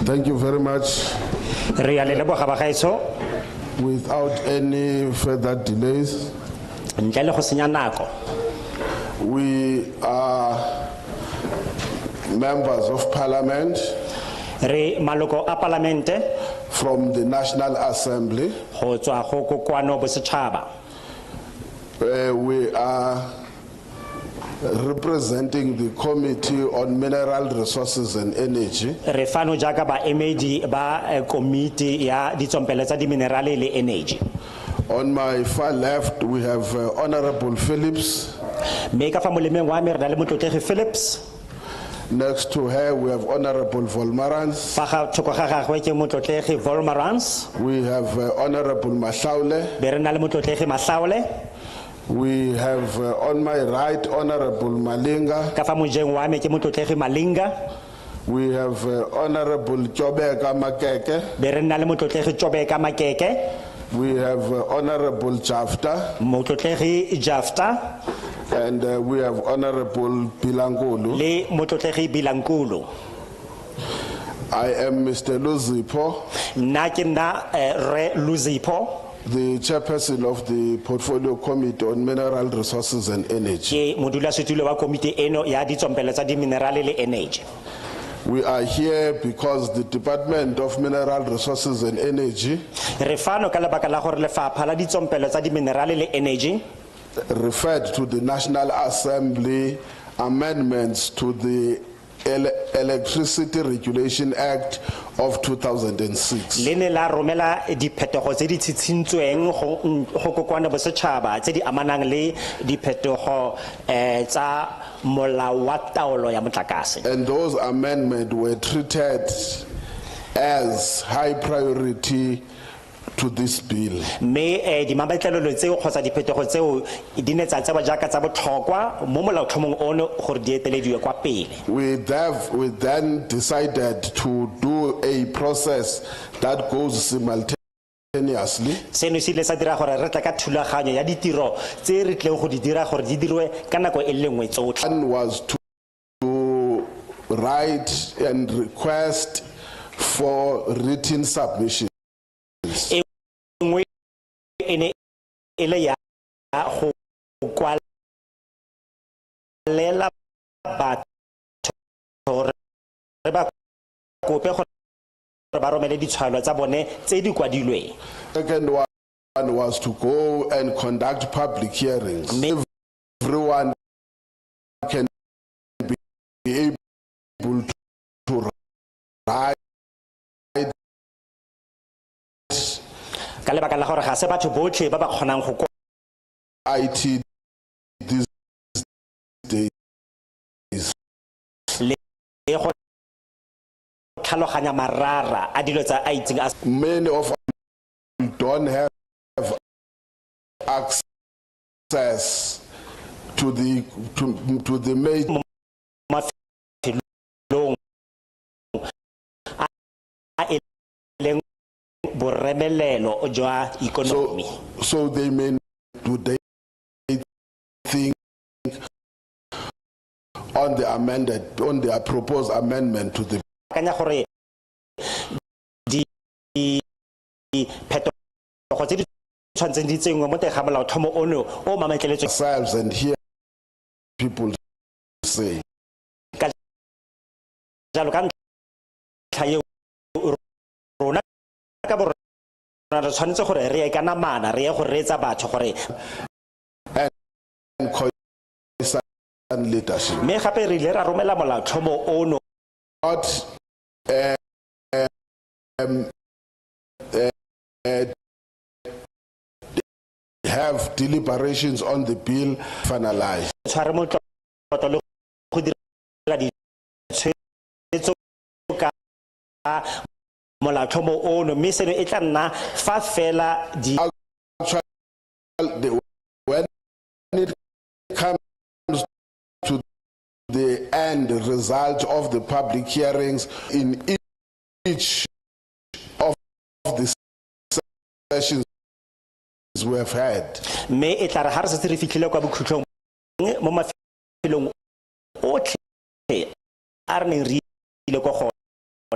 Thank you very much. Without any further delays, we are members of parliament from the National Assembly. We are representing the Committee on Mineral Resources and Energy. On my far left, we have Honorable Phillips. Next to her, we have Honorable Volmarans. We have Honorable Masaule. We have on my right Honorable Malinga. We have Honorable Chobeka Makeke. We have Honorable Jafta. And we have Honorable Bilangulu. I am Mr. Luzipo, the chairperson of the Portfolio Committee on Mineral Resources and Energy. We are here because the Department of Mineral Resources and Energy referred to the National Assembly amendments to the Electricity Regulation Act of 2006. And those amendments were treated as high priority to this bill. We then decided to do a process that goes simultaneously. One was to write and request for written submission. Second one was to go and conduct public hearings. Everyone can be able to write IT these days. Many of us don't have access to the major. So they may do they think on the proposed amendment to the ourselves and hear people say. And leadership. Not have deliberations on the bill finalized. When it comes to the end result of the public hearings in each of the sessions we have had,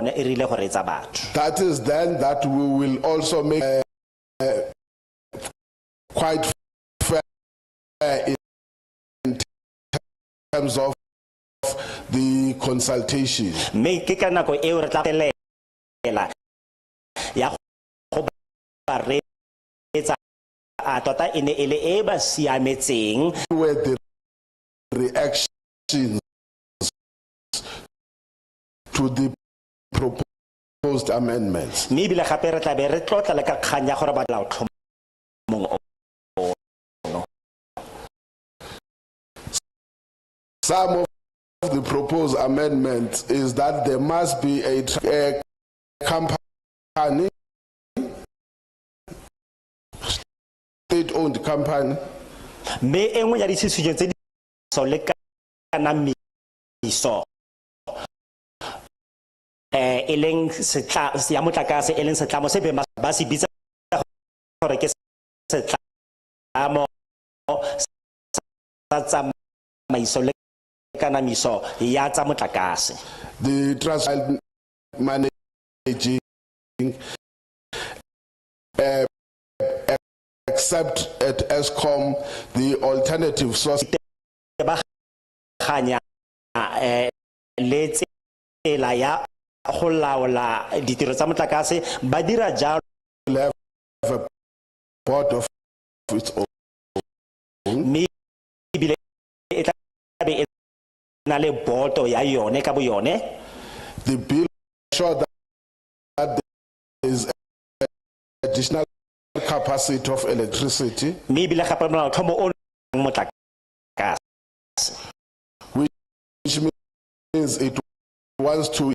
That is then that we will also make quite fair in terms of the consultation. Where the reactions to the proposed amendments. Some of the proposed amendments is that there must be a company, state-owned company. Eleng ya motlakase eleng setlamo se be ba se bitsa gore ke setlamo sa tsamaiso le kanamiso ya tsa motlakase. The trust managing except at ESCOM the alternative source ba khanya la ya go laola ditiro tsa motlakase ba dira jalo have a board of its own. Me bile e tla be na le boto ya yone ka bo yone. The bill sure that there is additional capacity of electricity, me bile gape molao tlhomo o motlakase, which means it wants to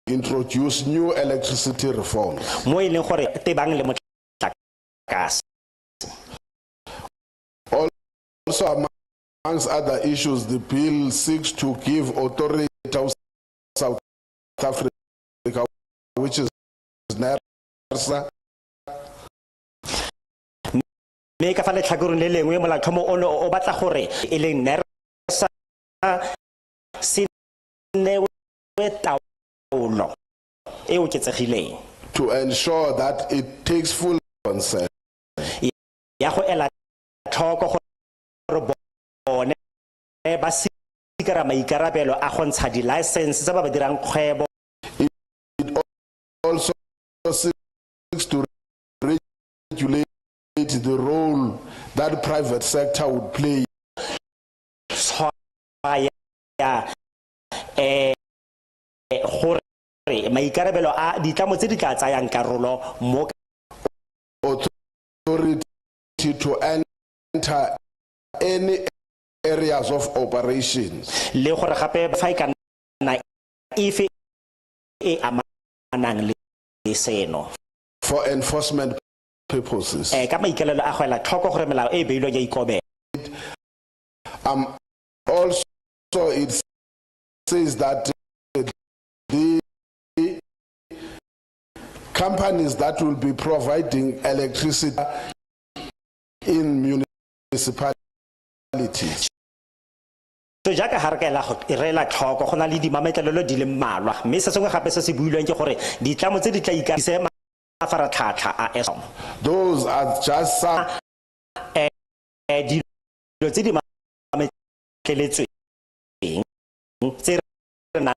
introduce new electricity reforms. Mo e leng gore tebang le motlakase. Also, amongst other issues, the bill seeks to give authority of South Africa, which is NERSA. Me ka fa le tlhakoreng le lengwe molatlhomo ono o batla gore e leng NERSA se newe taolo e oketsegileng to ensure that it takes full consent. Ya go ela tlhoko gore bone ba sikara maikarabelo a go ntsha di-license tsa ba ba dirang kgwebo. It also seeks to regulate the role that private sector would play. Gore maikarabelo a ditlamo tse di tla tsayang karolo mo authority to enter any areas of operations. Le gore gape ba fa ikana ife e amanang le seno for enforcement purposes. Ka maikalelo a go ela tlhoko gore melao e beilweng ya ikobela. Also it says that the companies that will be providing electricity in municipalities. So jaka ha re ka ela tlhoko go na le dimametlelelo di le mmalwa mme se sengwe gape se se builweng ke gore ditlamo tse di tla ikatise mafaratlhatlha a ESCOM. Those are just some dilo tse di mametleletsweng tse re nang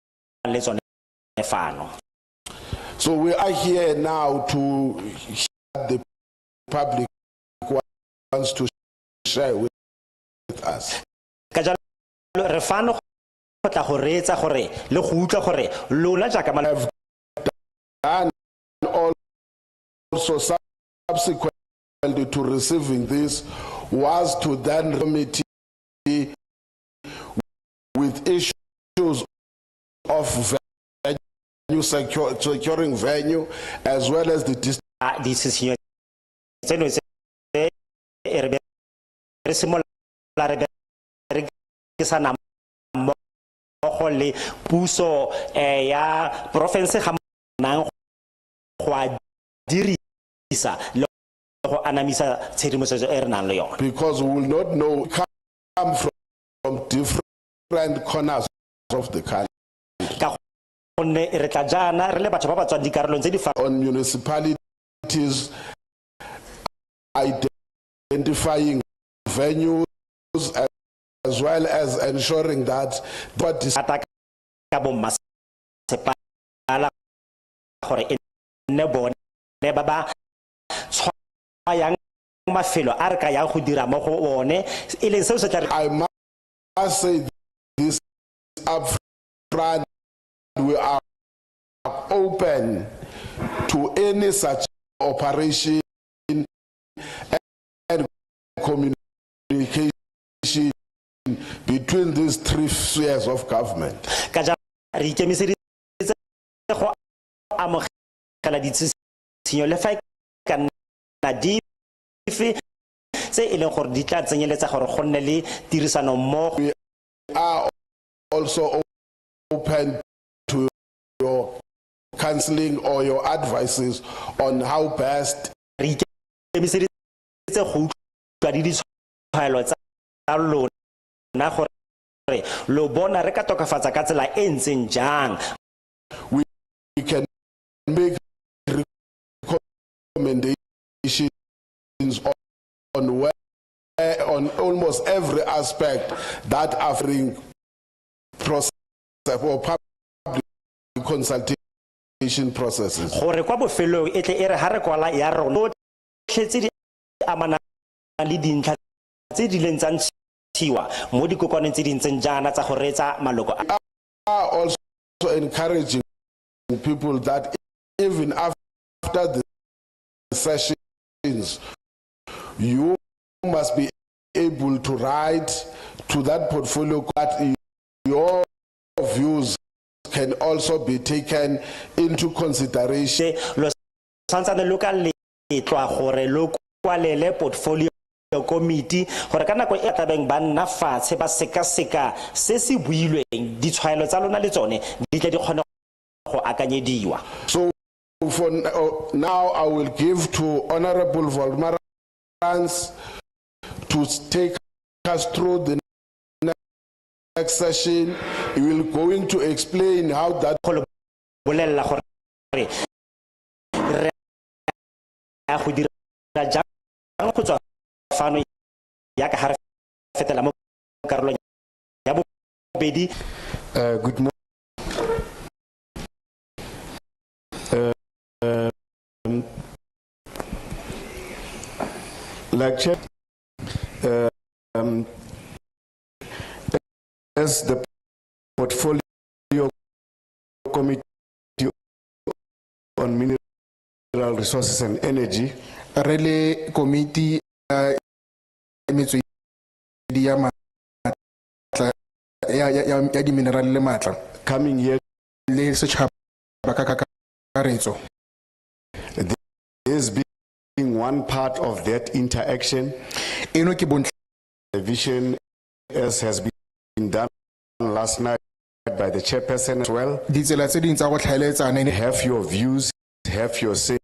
le tsone fano. So we are here now to the public wants to share with us. Ka jalo re fano go tla go reetsa gore le go utlwa gore lona jaaka have done also subsequently to receiving this was to then committee with issues of venue securing venue as well as the decision le puso ya province ga nang go dirisa le go anamisa tshedimosetso e re nang le yona, because we will not know come from different corners of the country. gonne re tla jana re le batho ba ba tswang dikarolong tse di on municipalities identifying venues as well as ensuring that what is ka bo masepala gore e nne bone ba ba tshwayang mafelo a re ka yang go dira mo go one e leng seo se tla I must say this up front, we are open to any such operation and communication between these three spheres of government. ka ja re ikemiseditse go amogela ditshisinyo le fa ka nna dife tse e leng gore di tla tsenyeletsa gore go nne le tirisano mmogo. We are also open to your counseling or your advices on how best re ikemiseditse go utlwa di ditshwaelo tsa lona gore lo bona re ka tokafatsa ka tsela e ntseng jang. we can make recommendations on almost every aspect that offering process or public consultation processes. Gore kwa bofelong e tle e re ha re kwala ya rona tletse di amana le dintlha tse di leng tsa ntshiwa mo dikokoaneng tse di ntseng jana tsa go reetsa maloko. Are also encouraging people that even after the sessions, you must be able to write to that portfolio that your views can also be taken into consideration. Lo santsane lo ka letlwa gore lo kwalele portfolio committee gore ka nako e tlabeng ba nna fatshe ba seka se se builweng ditshwaelo tsa lona le tsone di tle di kgone go akanyediwa. So for now I will give to Honorable Volmarans to take us through the next session. He will going to explain how that bolella gore re a go dira jang go tswa fano ya ka ha re fetela mo karolong ya bobedi. Good morning. Lecture as the portfolio committee on mineral resources and energy, really committee ya di mineral le matla coming here le setšhaba ka kakaretso. This being one part of that interaction, the vision as has been done last night by the chairperson as well. Have your views, have your say,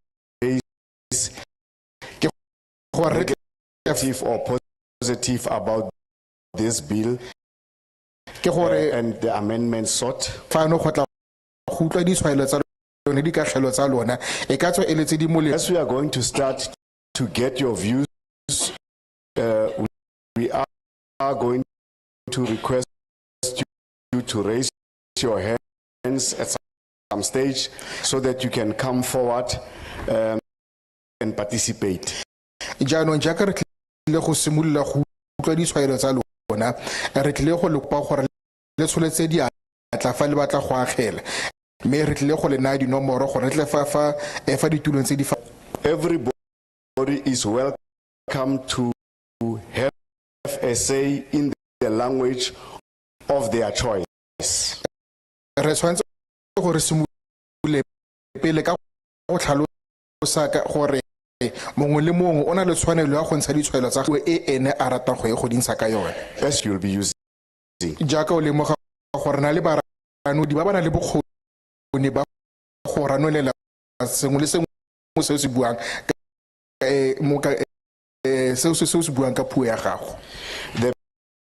negative or positive about this bill and the amendments sought. As we are going to start to get your views, we are going to request you to raise your hands at some stage so that you can come forward and participate. Everybody is welcome to have a say in the language of their choice. As you'll be using.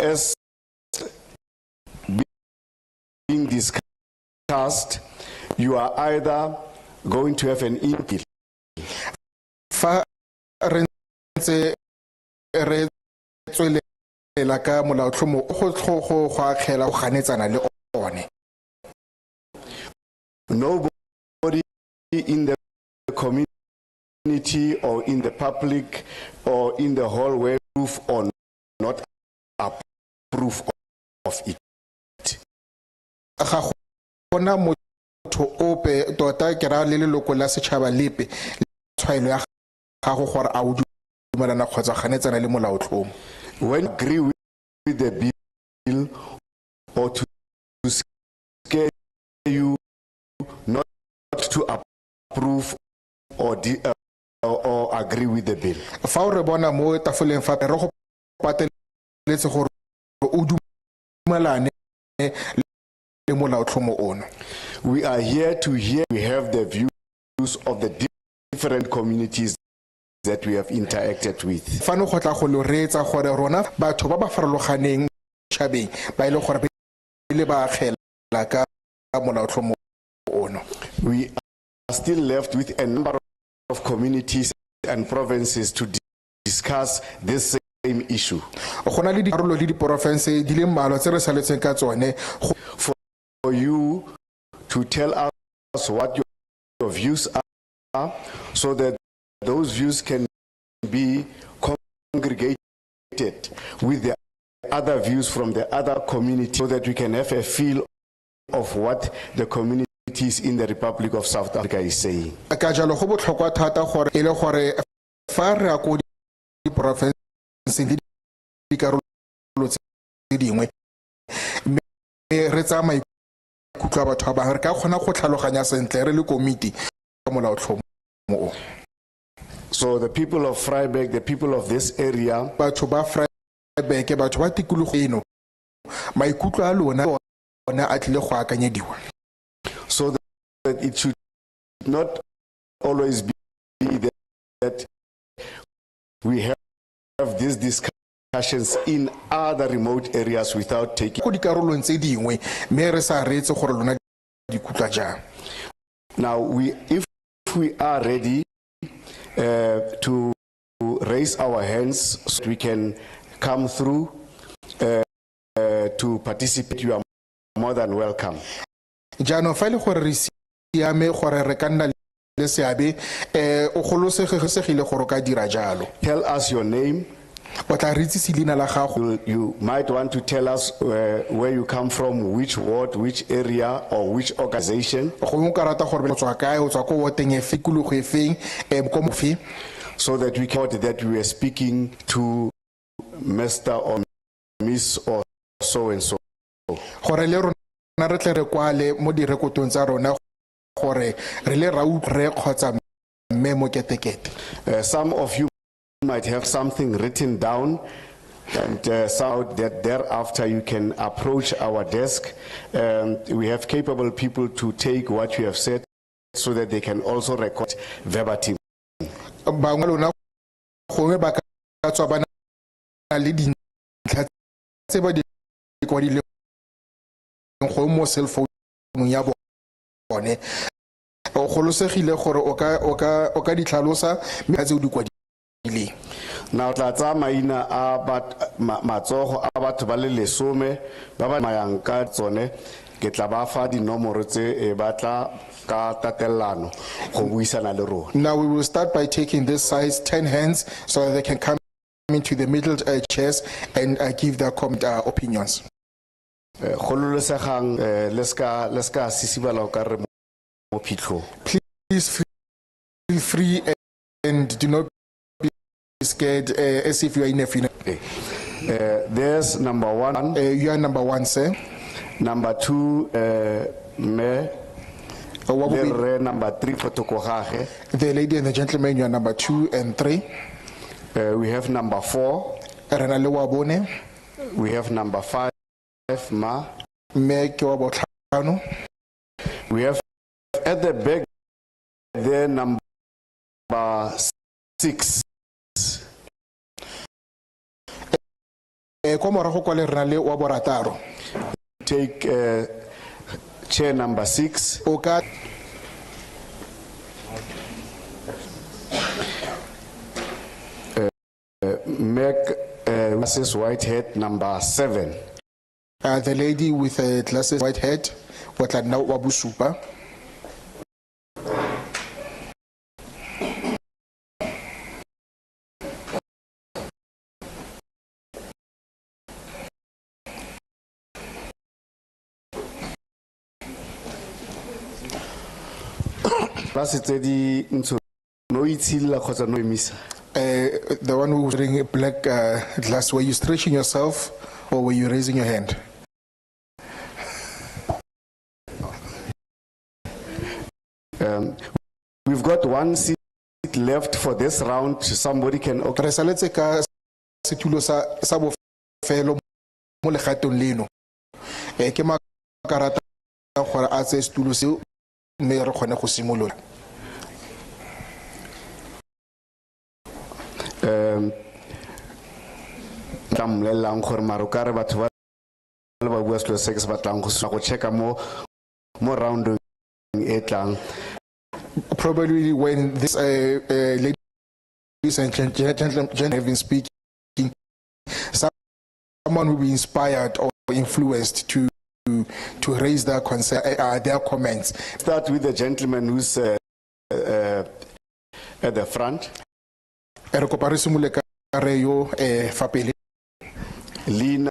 As being discussed, you are either going to have an in-bill. Fa re ntse re tswelela ka molaotlhomo go akgela go ganetsana le one. Nobody in the community or in the public or in the hallway approve or not approve of it. Ga gona motho ope tota ke ra le leloko la setšhaba lepe tshwaelo ya gago gore a o dumelana kgotsa ganetsana le molaotlhomo. When you agree with the bill or to scare you not to approve or agree with the bill. Fa o re bona mo tafoleng fa re go pateletse gore o dumelane le molaotlhomo ono. We are here to hear. We have the views of the different communities that we have interacted with. Fano go tla go lo reetsa gore rona batho ba ba farologaneng tšhabeng ba ile gore le ba agela ka molaotlhomo ono. We are still left with a number of communities and provinces to discuss this same issue. Go na le dikarolo le diporofense di le mmalwa tse re saletseng ka tsone for you to tell us what your views are so that those views can be congregated with the other views from the other communities so that we can have a feel of what the communities in the Republic of South Africa is saying. Ka jalo go botlhokwa thata gore e le gore fa re a go diporofense le dikarolo tse dingwe mme re tsamaye kutla batho ba re ka kgona go tlhaloganya sentle re le komiti ka molaotlhomo mo. So the people of Vryburg, the people of this area, batho ba Vryburg batho ba tikologo eno maikutlo a lona bona a tlile go akanyediwa, so that it should not always be that we have these discussions in other remote areas without taking. go dikarolong tse dingwe mme re sa reetse gore lona dikutla jang. Now if we are ready to raise our hands so we can come through to participate, you are more than welcome. Jaanong fa le gore re siame gore re ka nna le seabe o golosegile gore ka dira jalo. Tell us your name. O tla re itsise leina la gago. You might want to tell us where you come from, which ward, which area, or which organization. Go mo karata gore o tswa kae o tswa ko woteng e fikulugo e feng ko mofe, so that we can that we are speaking to Mr. or Miss or so and so. gore le rona re tle re kwale mo direkotong tsa rona gore re le ra utlwe kgotsa mme mo ketekete. Some of you might have something written down, and so that thereafter you can approach our desk. We have capable people to take what you have said so that they can also record verbatim. Bangwe lona gongwe ba ka tswa ba na le dintlha tse ba di kwadileng go mo cell phone ya bone o golosegile gore o ka di tlhalosa mme tse o di kwadileng. Now tla tsa maina a matsogo a batho ba le 10 ba ba mayang ka tsone ke tla ba fa dinomoro tse ba tla ka tatellano go buisana le rona. Now we will start by taking this size 10 hands so that they can come into the middle chairs and give their opinions. Gololosegang leska sisibala ka re mo phitlho. Please feel free and do not be scared as if you are in a funeral. There's number 1. You are number 1, sir. Number 2, me. Number 3, photokogage. The lady and the gentleman, you are number 2 and 3. We have number 4. We have number 5, ma. We have at the back there number 6. Take Chair number 6, o ka Meg Mrs. Whitehead number 7. the lady with a glasses white head wa tla nna wa bosupa. Plus tse di ntso no itshilla kgotsa no emisa. The one who was wearing a black glass, were you stretching yourself or were you raising your hand? We've got one seat left for this round. Somebody can occupy. Re saletse ka setulo sa bofelo mo legatong leno. Ke makarata gore a tse setulo seo mme re kgone go simolola. Tamlelang gore marokare batho ba le ba bua selo se ke se batlang go checka mo round e tlang. Probably when this ladies and gentlemen have been speaking, someone will be inspired or influenced to raise their concern, their comments. Start with the gentleman who's at the front. Lina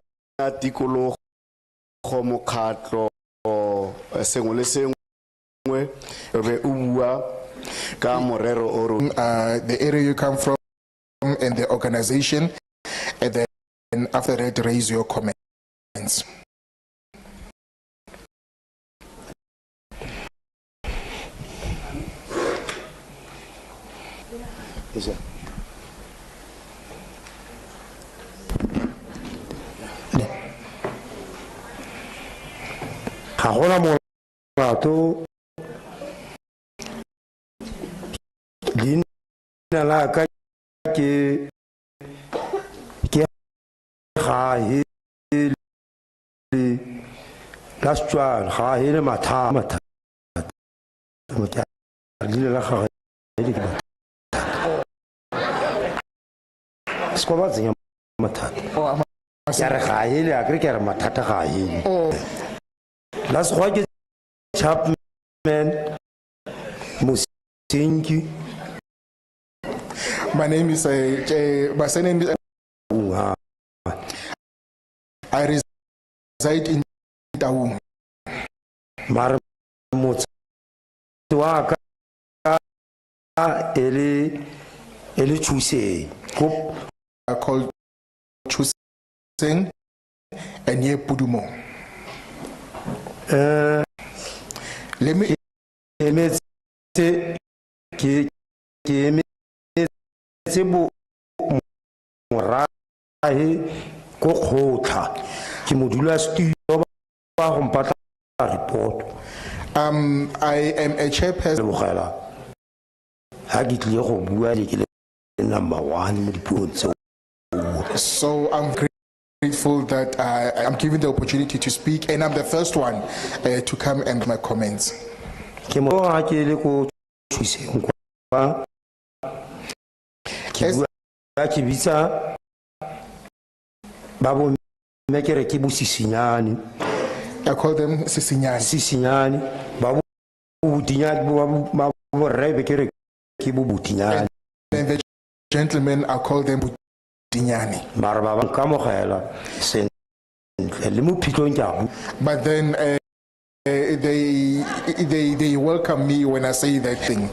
tikologo mokgatlo sengwe le sengwe be o bua ka morero o ro. The area you come from and the organization, and then after that raise your comments. Yes, sir. ga gona molato leina la ka ke gae la Setswana gae le mathata leina la gagwe se ko ba tsenya mathata ya re gae le a kere ke re mathata gae. That's why you Chapman Musingi. My name is my surname is I reside in Taung. Marmut Waka Eli Chuse called Chuseng and Ye Pudumo. Let me ko khotla ke modula studio ba go mpatla report. I am a chairperson. Ha ke tle go bua le ke number 1 mo dipuong tseo. So I'm grateful that I'm given the opportunity to speak, and I'm the first one to come and my comments. Ke mo ha ke le ko thuseng kwa ke bitsa ba bo mekere ke busisinyane. I call them Sisinyani. Ba bo butinyane ba bo rebe kere ke bo butinyane. And the gentlemen, I call them Butinyane. Maraba ka mogela sen le mo phitlong tjabo. But then they welcome me when I say that thing.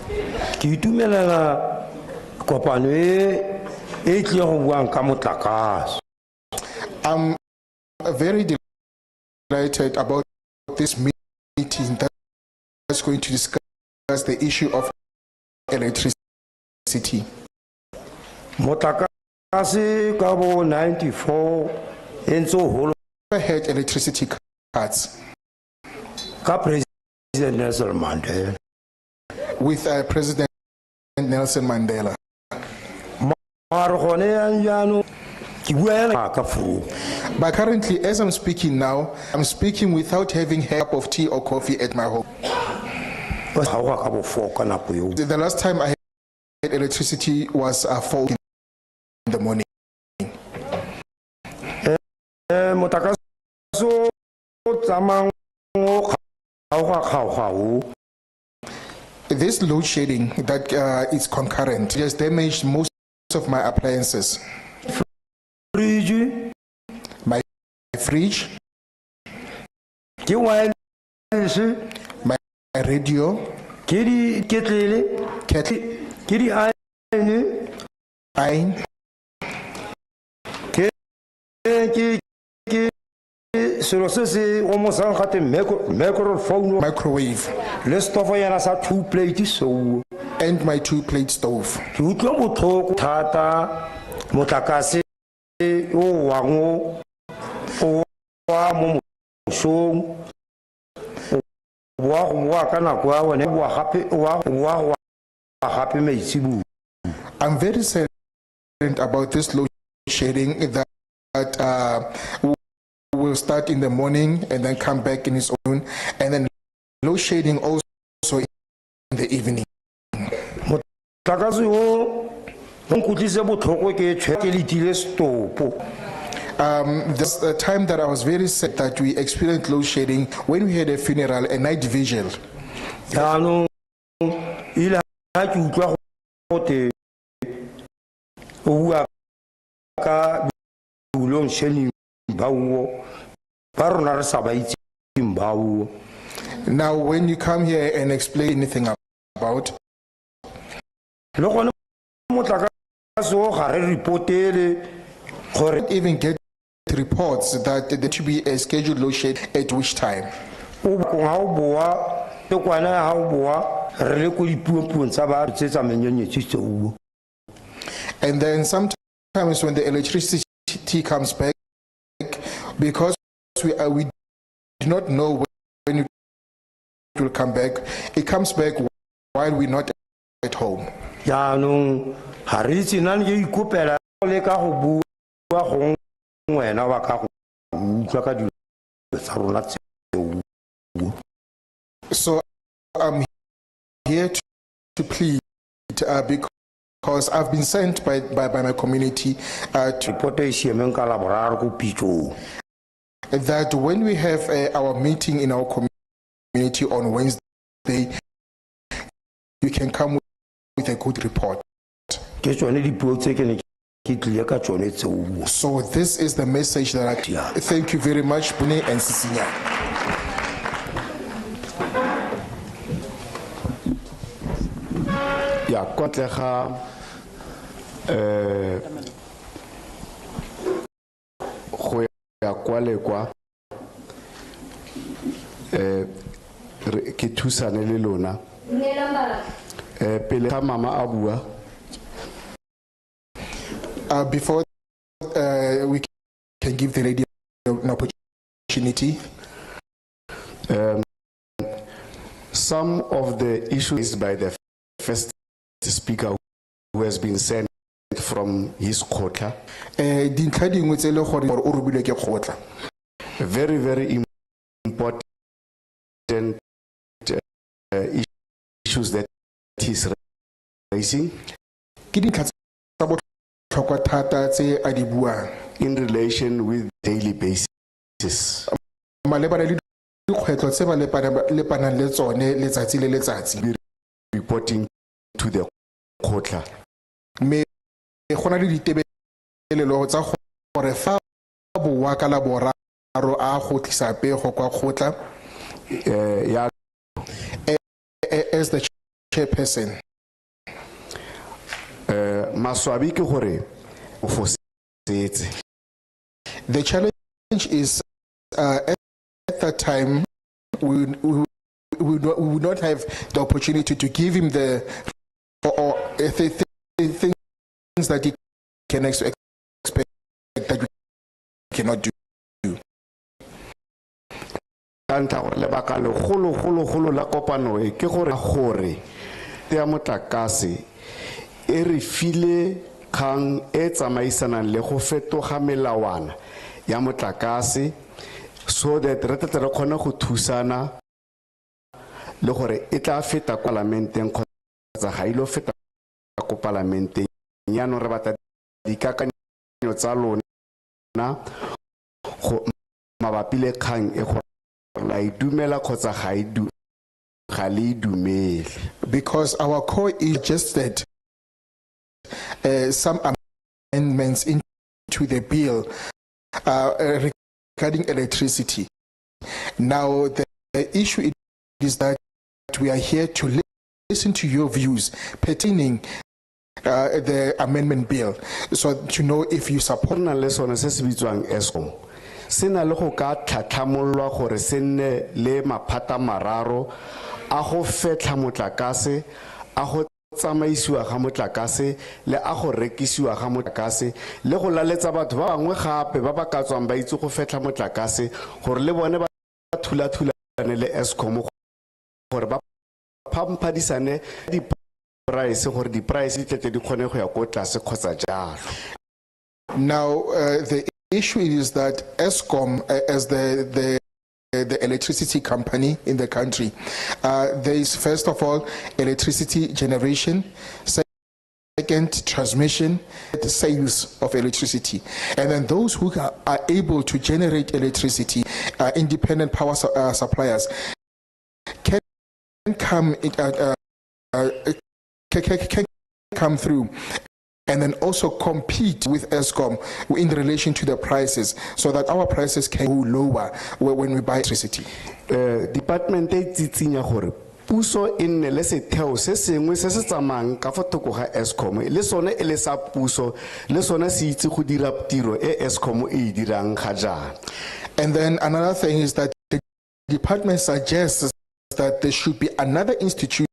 Ke itumelela kopano e tle go buang ka motlakase. I'm very delighted about this meeting that's going to discuss the issue of electricity. Motlakase ka bo 94 entso holo Had electricity cuts ka President Nelson Mandela. With President Nelson Mandela. But currently, as I'm speaking now, I'm speaking without having a cup of tea or coffee at my home. The last time I had electricity was 4 in the morning. This load shedding that is concurrent has damaged most of my appliances. My fridge, my radio, kettle, iron, microwave, and my 2-plate stove. I'm very saddened about this load shedding that will start in the morning and then come back in its own, and then load shedding also in the evening. There's a time that I was very sad that we experienced load shedding when we had a funeral, a night vigil. Now, when you come here and explain anything about, even get reports that there should be a scheduled load shed at which time. And then sometimes when the electricity comes back, because we do not know when it will come back, it comes back while we're not at home. So I'm here to plead because I've been sent by my community that when we have our meeting in our community on Wednesday, you can come with a good report. So this is the message that I thank you very much, Bune and Sisinya. Ya kotlega go ya kwale kwa ke thusane le lona pele ga mama a bua. Before we can give the lady an opportunity, some of the issues by the first speaker who has been sent from his quota, very, very important issues that he's raising in relation with daily basis. Reporting to the quota. As the chairperson, the challenge is at that time we would not have the opportunity to give him the things that he can expect that we cannot do. Lebaka legolo la kopano ke gore te ya motlakase e re file kgang e tsamaisanang le go fetoga melawana ya motlakase so that re tle re kgone go thusana le gore e tla feta kwa parlamenteng kgotsa ga ilo feta ko parlamenteng yaanong re batla dikakanyo tsa lona go mabapi le kgang e gore la e dumela kgotsa ga le e dumele. Because our core is just that some amendments into the bill regarding electricity. Now, the issue is that we are here to listen to your views pertaining the amendment bill, so to know if you support. Na le sone se se bitswang Eskom sena le go ka tlhatlhamolwa gore se nne le maphata mararo a go fetla motlakase, a go tsamaisiwa ga motlakase le a go rekisiwa ga motlakase le go laletsa batho ba bangwe gape ba ba ka tswang ba itse go fetla motlakase gore le bone ba thulathulane le Eskom gore ba phampadisane di price gore di price di tletse di kgone go ya ko tlase kgotsa jalo. Now the issue is that Eskom as the electricity company in the country, there is first of all electricity generation, second transmission, the sales of electricity, and then those who are able to generate electricity, independent power suppliers, can come come through and then also compete with Eskom in relation to the prices, so that our prices can go lower when we buy electricity. Department e tsitsinya gore puso e nne le setheo se sengwe se se tsamang ka fa thoko ga Eskom le sone e le sa puso le sone se itse go dira tiro e Eskom e dirang ga jana. And then another thing is that the department suggests that there should be another institution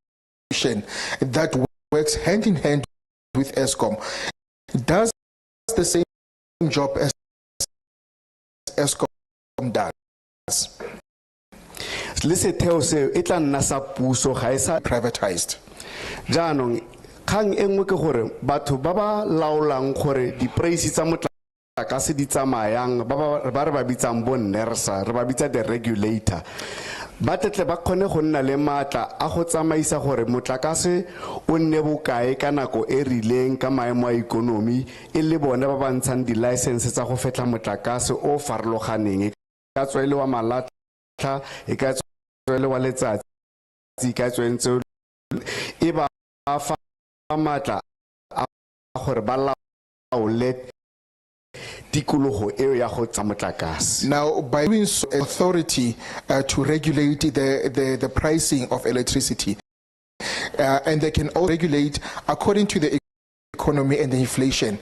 that works hand in hand with Eskom, does the same job as Eskom does. Le setheo se e tla nna sa puso ga e sa privatized. Jaanong kgang e nngwe ke gore batho ba ba laolang gore di price tsa motlakase di tsamayang ba re ba bitsang bo NERSA, re ba bitsa the regulator, ba tetle ba kgone go nna le maatla a go tsamaisa gore motlakase o nne bokae ka nako e rileng ka maemo a ikonomi e le bone ba ba ntshang di license tsa go fetla motlakase o farologaneng e ka tswele wa malatla e ka tswele wa letsatsi ka tswentse e ba fa maatla a gore ba laole tikologo eo ya go tsa motlakase. Now, by doing so, authority to regulate the pricing of electricity, and they can also regulate according to the economy and the inflation,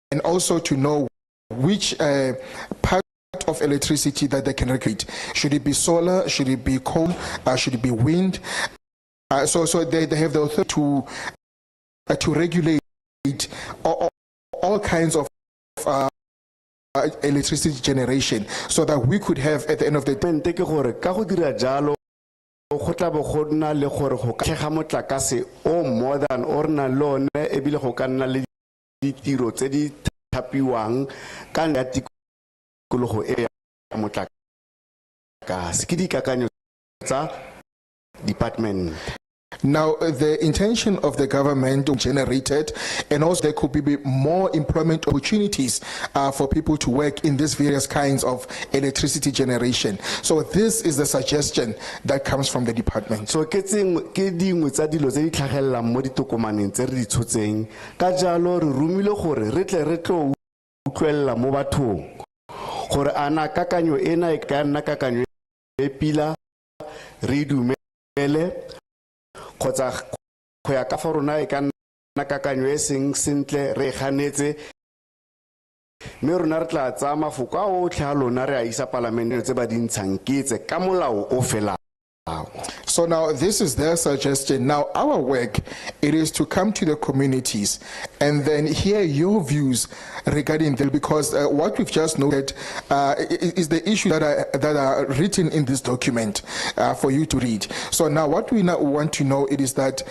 and also to know which part of electricity that they can regulate. Should it be solar? Should it be coal? Should it be wind? So they have the authority to regulate all kinds of electricity generation, so that we could have at the end of the day. Ka go dira jalo go tla bo go nna le gore go ka tlhega motlakase o more than orna lone e bile go ka nna le ditiro tse di thapiwang ka ya tikologo e ya motlakase ke dikakanyo tsa department. Now, the intention of the government generated, and also there could be more employment opportunities for people to work in these various kinds of electricity generation. So this is the suggestion that comes from the department. So ke dingwe tsa dilo tse di tlhagellang mo ditokomaneng tse re di tshotseng ka jalo re rumile gore re tle re tlo utlwella mo bathong gore ana kakanyo ena e ka nna kakanyo e pila re dumele kgotsa go ya ka fa rona e ka nna kakanyo e seng sentle re ganetse mme rona re tla tsaya mafoko a otlhe a lona re a isa parlamenteng tse ba di ntshang ketse ka molao o felang. So now this is their suggestion. Now our work, it is to come to the communities and then hear your views regarding them, because what we've just noted is the issue that are written in this document for you to read. So now what we now want to know it is that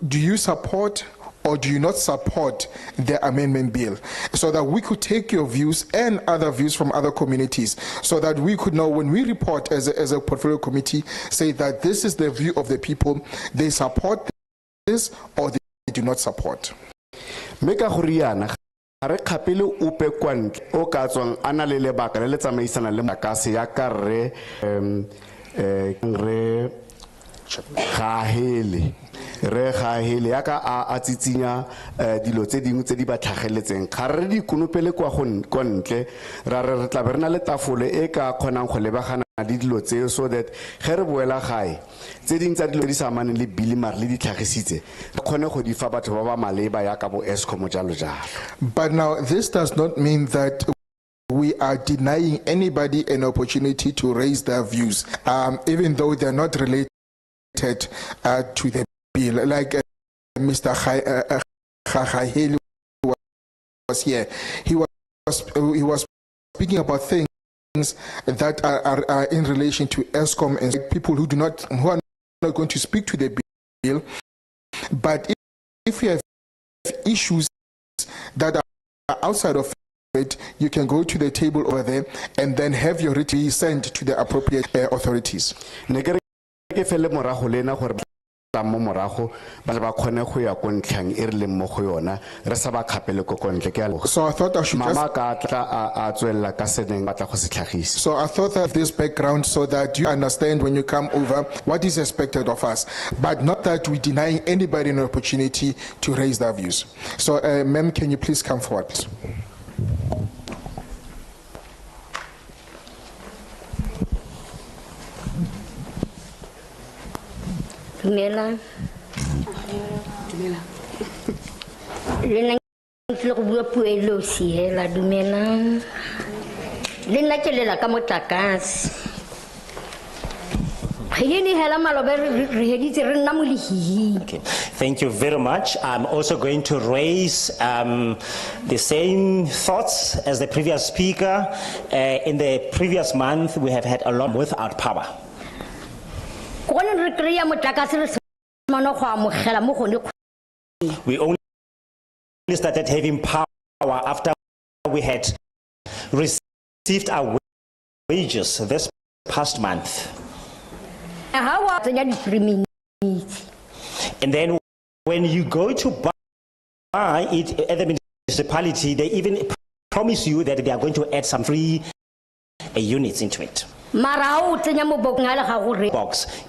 do you support or do you not support the amendment bill, so that we could take your views and other views from other communities, so that we could know when we report as a portfolio committee, say that this is the view of the people, they support this or they do not support. Meka goriana re khapile upe kwantle o ka tswang ana le lebaka le le tsamaisana le makase ya ka re re gahele ya ka a tsitsinya dilo tse dingwe tse di ba tlhageletseng ga re di konopele kwa kontle ra re tla berena le tafole e ka khonang go lebagana di dilo tse so that ge re boela gae tse ding tsa dilo di samane le bili mar le di tlhagisitse re khone go di fa batho ba ba maleba ya ka bo Eskom jalo jalo. But now this does not mean that we are denying anybody an opportunity to raise their views, even though they're not related to the bill. Like Mr. Khaheli was here, he was speaking about things that are in relation to Eskom and people who are not going to speak to the bill. But if you have issues that are outside of it, you can go to the table over there and then have your written sent to the appropriate authorities. Mo morago ba ba khone go ya ko ntlhang e re le mo go yona re sa ba khapele ko kontle ke a. So I thought I should mama ka tla a tswella ka seneng ba tla go se tlhagisa. So I thought that this background so that you understand when you come over what is expected of us, but not that we denying anybody an opportunity to raise their views. So ma'am, can you please come forward, please? Dumela. Le nna go bua puo e losi hela dumela. Le nna ke lela ka motlakase. Okay. Thank you very much. I'm also going to raise the same thoughts as the previous speaker. In the previous month, we have had a lot without power. We only started having power after we had received our wages this past month. And then when you go to buy it at the municipality, they even promise you that they are going to add some free units into it. Box,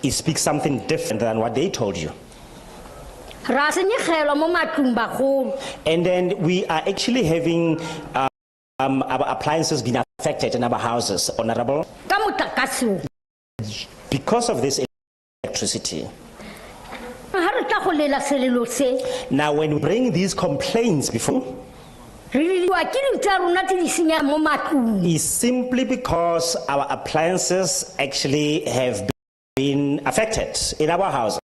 it speaks something different than what they told you. And then we are actually having our appliances being affected in our houses, Honorable, because of this electricity. Now when we bring these complaints before, it's simply because our appliances actually have been affected in our house.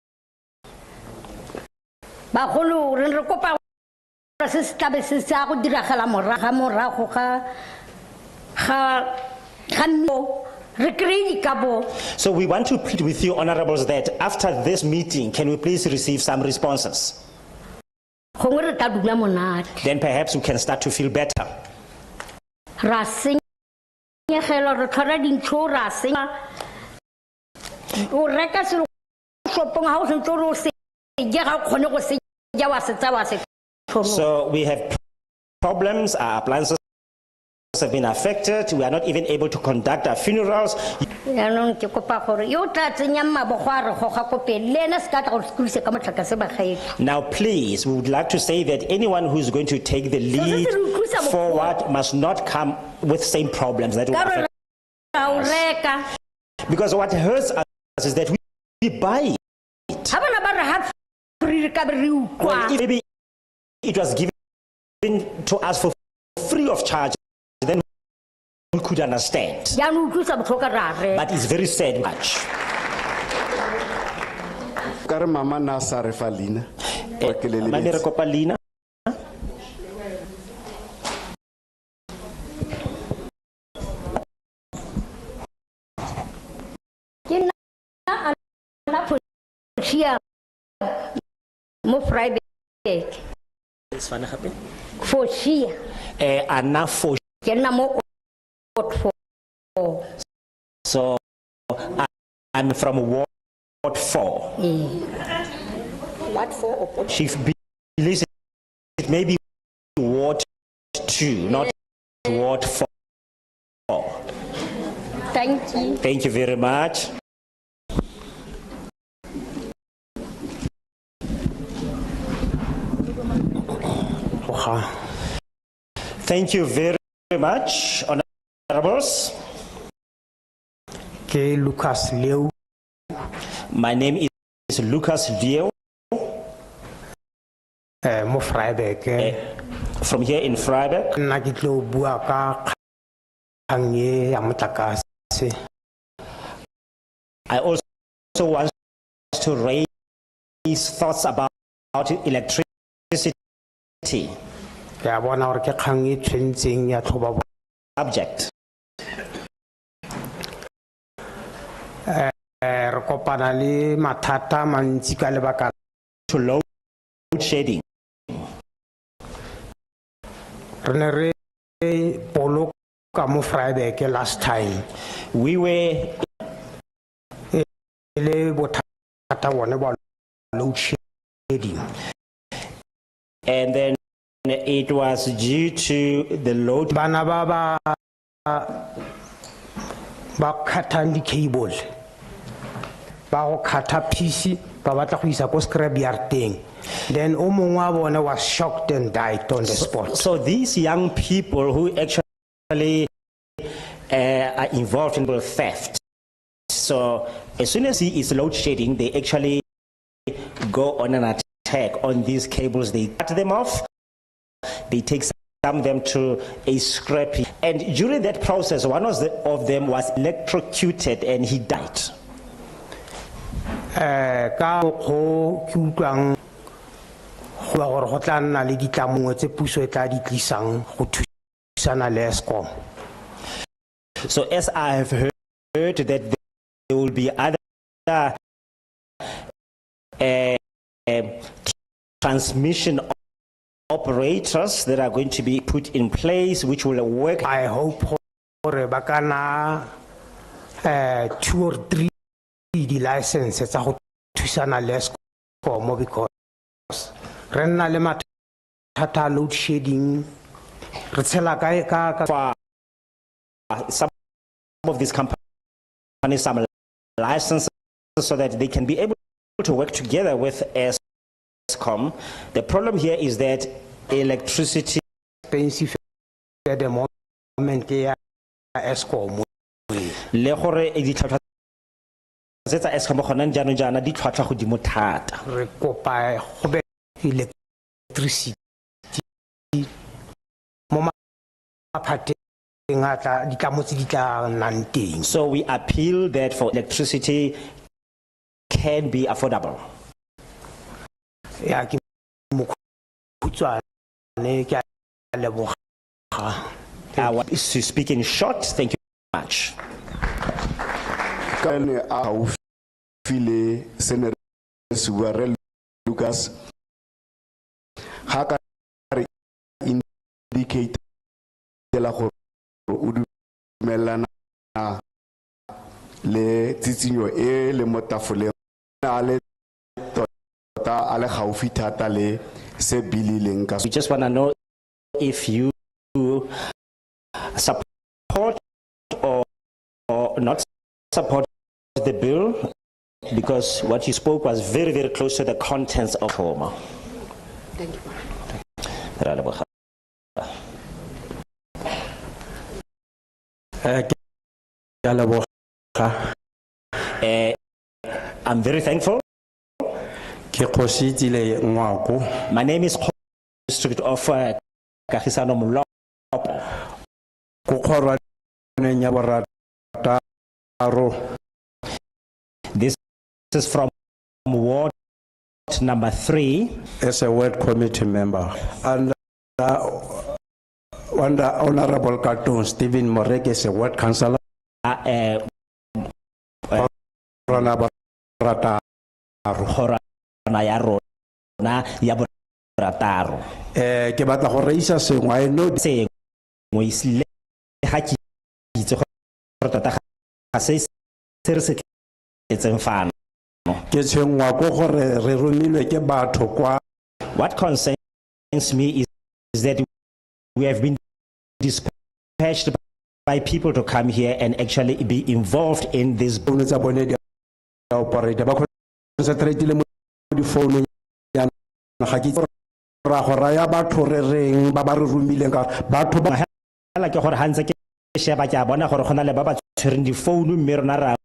So we want to plead with you, honorables, that after this meeting, can we please receive some responses? Then perhaps we can start to feel better. So we have problems, our appliances have been affected, we are not even able to conduct our funerals. Now please, we would like to say that anyone who is going to take the lead forward must not come with same problems that will affect us. Because what hurts us is that we buy it. Well, maybe it was given to us for free of charge, then we could understand. But it's very sad much. Mama Nasa Refalina. More private. Sefane gape? For Shia. Ana for Ke nna mo Ward 4. so I'm from Ward 4. What for? She believes it may be Ward 2, not Ward 4. Thank you. Thank you very much. Thank you very much, honorables. Ke Lucas Leo My name is Lucas Leo mo Vryburg from here in Vryburg. nna ke tlo bua ka kgang e ya motlakase. I also want to raise thoughts about electricity Ke a bona gore ke kgang e tshwentseng ya tlhoba subject. re kopana le mathata mantsi ka lebaka To load shedding. re ne re boloka mo Vryburg last time We were le bothata bone ba load shedding. and then it was due to the load Bana ba cutang di cable ba go cutha piece ba batla go isa ko scrap yard teng, then o mongwe wa bone was shocked and died on the spot. So these young people who actually are involved in theft. So as soon as he is load shedding, they actually go on an attack on these cables. They cut them off. They take some of them to a scrap. And during that process, one of them was electrocuted and he died. Ka go ke utlwang go ba gore go tla nna le ditlamongwe tse puso e tla di tlisang go thusana le Eskom. So as I have heard that there will be other transmission operators that are going to be put in place, which will work. I hope gore ba kana 2 or 3 di licenses tsa go thusana le Eskom, because re nna le mathata load shedding re tshela ka Some of these companies some licenses so that they can be able to work together with Eskom. The problem here is that electricity expensive at the moment ya Eskom. le gore ditlhwatlhwa tsa Eskom gona jaanong jaana di tlhwatlhwa godimo thata. Re kopa go be electricity mo maphateng a tla ditlamo tse di tla nnang teng. So we appeal that for electricity can be affordable. Ya ke mokhutswane ke a leboga. To speak in short, thank you very much. Ka ne a file senere suare Lucas ha ka re indicate la go o dumelana le tsitsinyo e le motafoleng a le tota a le gaufi thata le se bilileng ka. We just want to know if you support or not support the bill, because what you spoke was very, very close to the contents of Homa. Thank you. I'm very thankful. My name is District of Kagisano Molopo. This is from Ward number 3. As a ward committee member. And under Honorable Cartoon, Stephen Morek is a ward councillor. borataro. Ke batla go reisa sengwe, I know Se mo isile ha ke itse gore tota ga se se re se tletseng fano. ke tshengwa ko gore re romilwe ke batho kwa. What concerns me is that we have been dispatched by people to come here and actually be involved in this. Phone tsa bone di operator ba concentrate le mo di phone ya ga ke ra go raya batho re reng ba ba re romileng ka batho ba Hala ke gore hantse ke sheba ke a bona gore gona le ba ba tshwereng di phone mme rona ra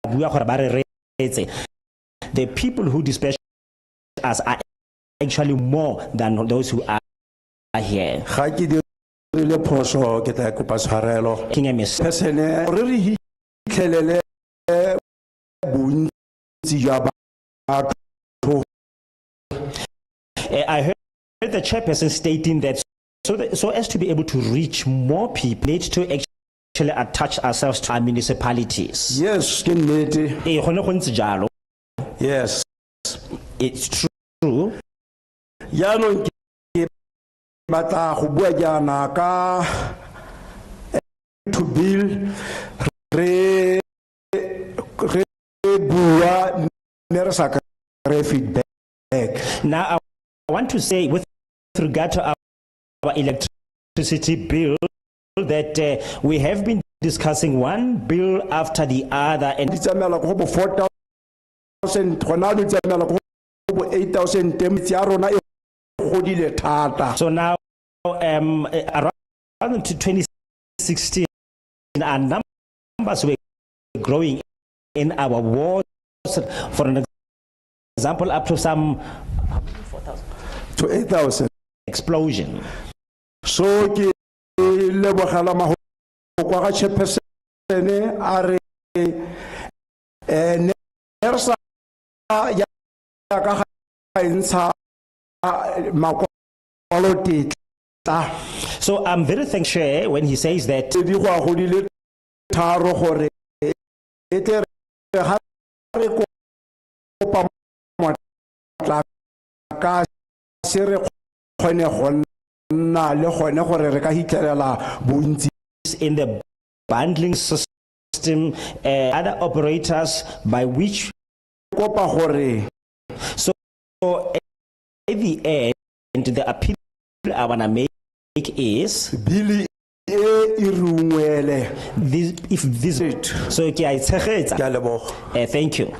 bua gore ba re retse. The people who dispatch us are actually more than those who are here. ga ke dirile phoso ke tla kopa tshwarelo. King Emis. Persene re re hitlhelele bontsi jwa batho. I heard the chairperson stating that so as to be able to reach more people, need to actually attach ourselves to our municipalities. Yes, ke nnete. Gone go ntse jalo. Yes. It's true. Yaanong ke batla go bua jaana ka to bill re bua mme re sa kry feedback. Now I want to say with regard to our electricity bill that we have been discussing one bill after the other and Di tsamela go bo 4,000 gona di tsamela go bo 8,000 temtsi ya rona e godile thata. so now around to 2016 our numbers were growing in our wards, for an example up to some To 8,000. explosion. So ke lebogela mago kwa ga chairperson a re nersa ya ka ga intsha makwalo tetla. So I'm very thankful when he says that Di go godile tharo gore e tle ga re kopa motla ka se re kgone go nna le gone gore re ka hitlelela bontsi. in the bundling system, other operators by which, Kopa gore so at the end, the appeal I want to make is bili e irungwele. this, if this, so ke a tshegetsa. Ke a leboga. Thank you.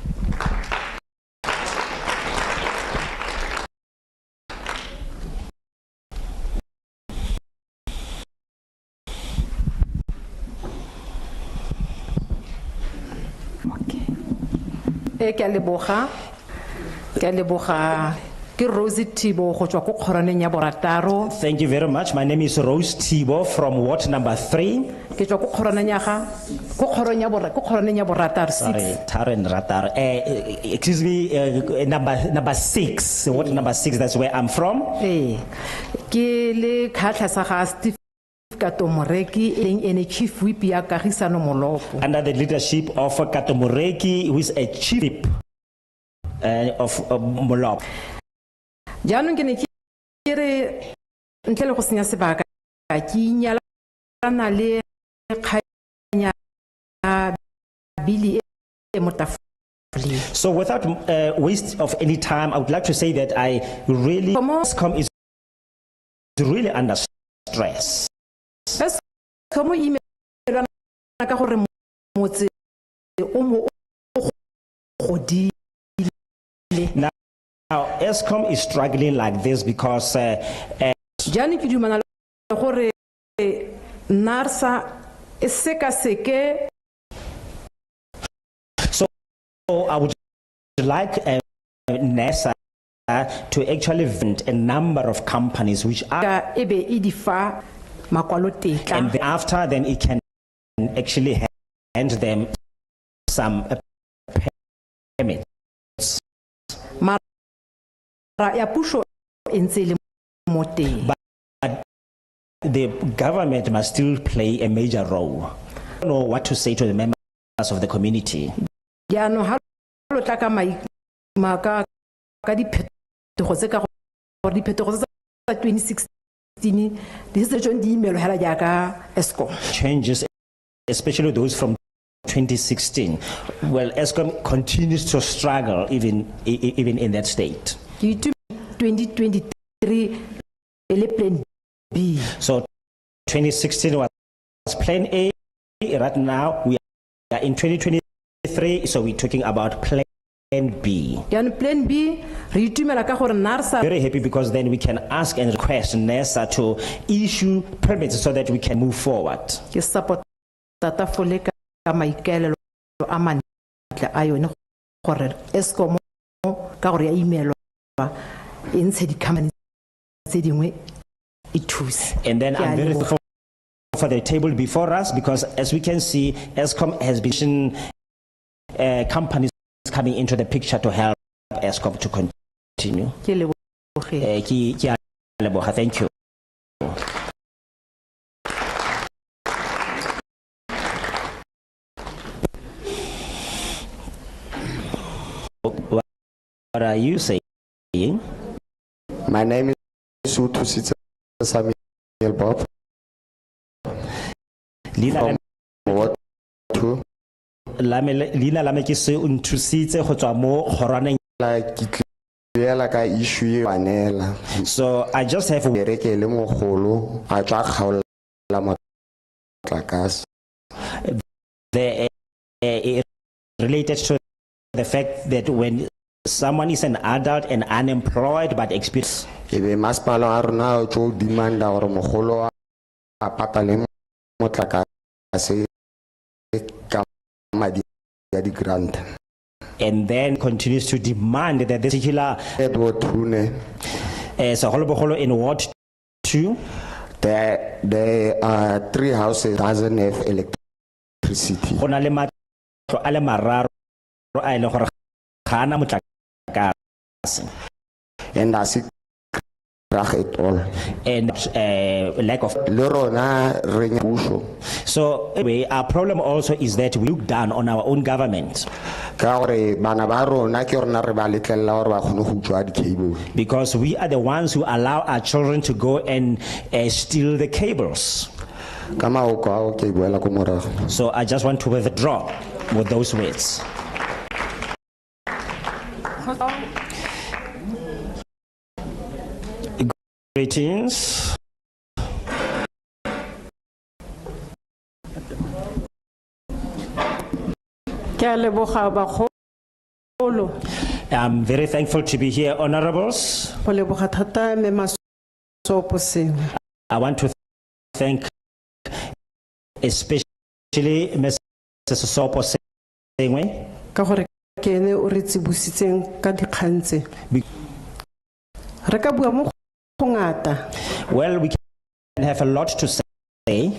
Ke a leboga ke Rosie Thibo go tswa ko kgoraneng ya borataro. Thank you very much. My name is Rose Thibo from ward number 3. Ke tswa ko kgoraneng ya ga ko kgoraneng ya borataro 6. Sorry, Taren Ratar. Excuse me, number 6. Ward number 6, that's where I'm from. Ke le khatlha sa ga Steve Katomoreki ene chief whip ya Kagisano Molopo. Under the leadership of Katomoreki, who is a chief whip of Molop. Jaanong ke ne ke re ntle le go senya sebaka ke inyalana le kganya bili e motafuli. So without waste of any time, I would like to say that I really, ESCOM is really under stress. Como email ka gore motse o mo godile. Now ESCOM is struggling like this because Jani ke dumana le gore NARSA e seke. So I would like NASA to actually vent a number of companies which are, ebe idifa makwalo tetla. and after then it can actually hand them some permits. Mara ya puso entse le mo teng. But the government must still play a major role. I don't know what to say to the members of the community. Jaanong ha lo tla ka ka diphetogo tse ka diphetogo tsa 2016 di se tsone di imelo hela jaaka Eskom. Changes, especially those from 2016. Well, ESCOM continues to struggle even in that state. 2023 ele plan B. So 2016 was plan A. Right now we are in 2023, so we're talking about plan B. Yan plan B re itumela ka gore NARSA Very happy because then we can ask and request NERSA to issue permits so that we can move forward. ke support tata fole ka maikaelelo a mantle a yone gore Eskom ka gore ya imelwa e ntshe di company tse dingwe e thuse. And then I'm very thankful for the table before us because as we can see, ESCOM has been companies coming into the picture to help ESCOM to continue. Ke leboge. Ke a leboga. Thank you. What are you saying? My name is Uthusitse Samuel Bob. Lina What to? Lina la me ke se Uthusitse go tswa mo khorwaneng. Like clear ka issue panela. So I just have Bereke le mogolo a tla kgaola motlakase. the related to the fact that when someone is an adult and unemployed but experience Ebe masepala a rona o tlo demanda gore mogolo a patale motlakase ka madi ya di grant. and then continues to demand that this particular Edward Tune, Segolobogolo in Ward 2, there are 3 houses doesn't have electricity. go na le matlo a le mararo a ile gore ga ana motlakase And I see crack it all. and lack of. Le rona re nya puso. So anyway, our problem also is that we look down on our own government Ka gore bana ba rona ke rona re ba letlella gore ba kgone go utswa di cable. because we are the ones who allow our children to go and steal the cables. Ka maoko ao ke buela ko morago. So I just want to withdraw with those words. Greetings. Ke a leboga bagolo. I'm very thankful to be here, honorables. Go leboga thata me masopo sengwe. I want to thank especially Mrs. Sopo Sengwe Ka gore ke ene o re tsibusitseng ka dikgang tse. Re ka bua mo go ngata. Well, we can have a lot to say,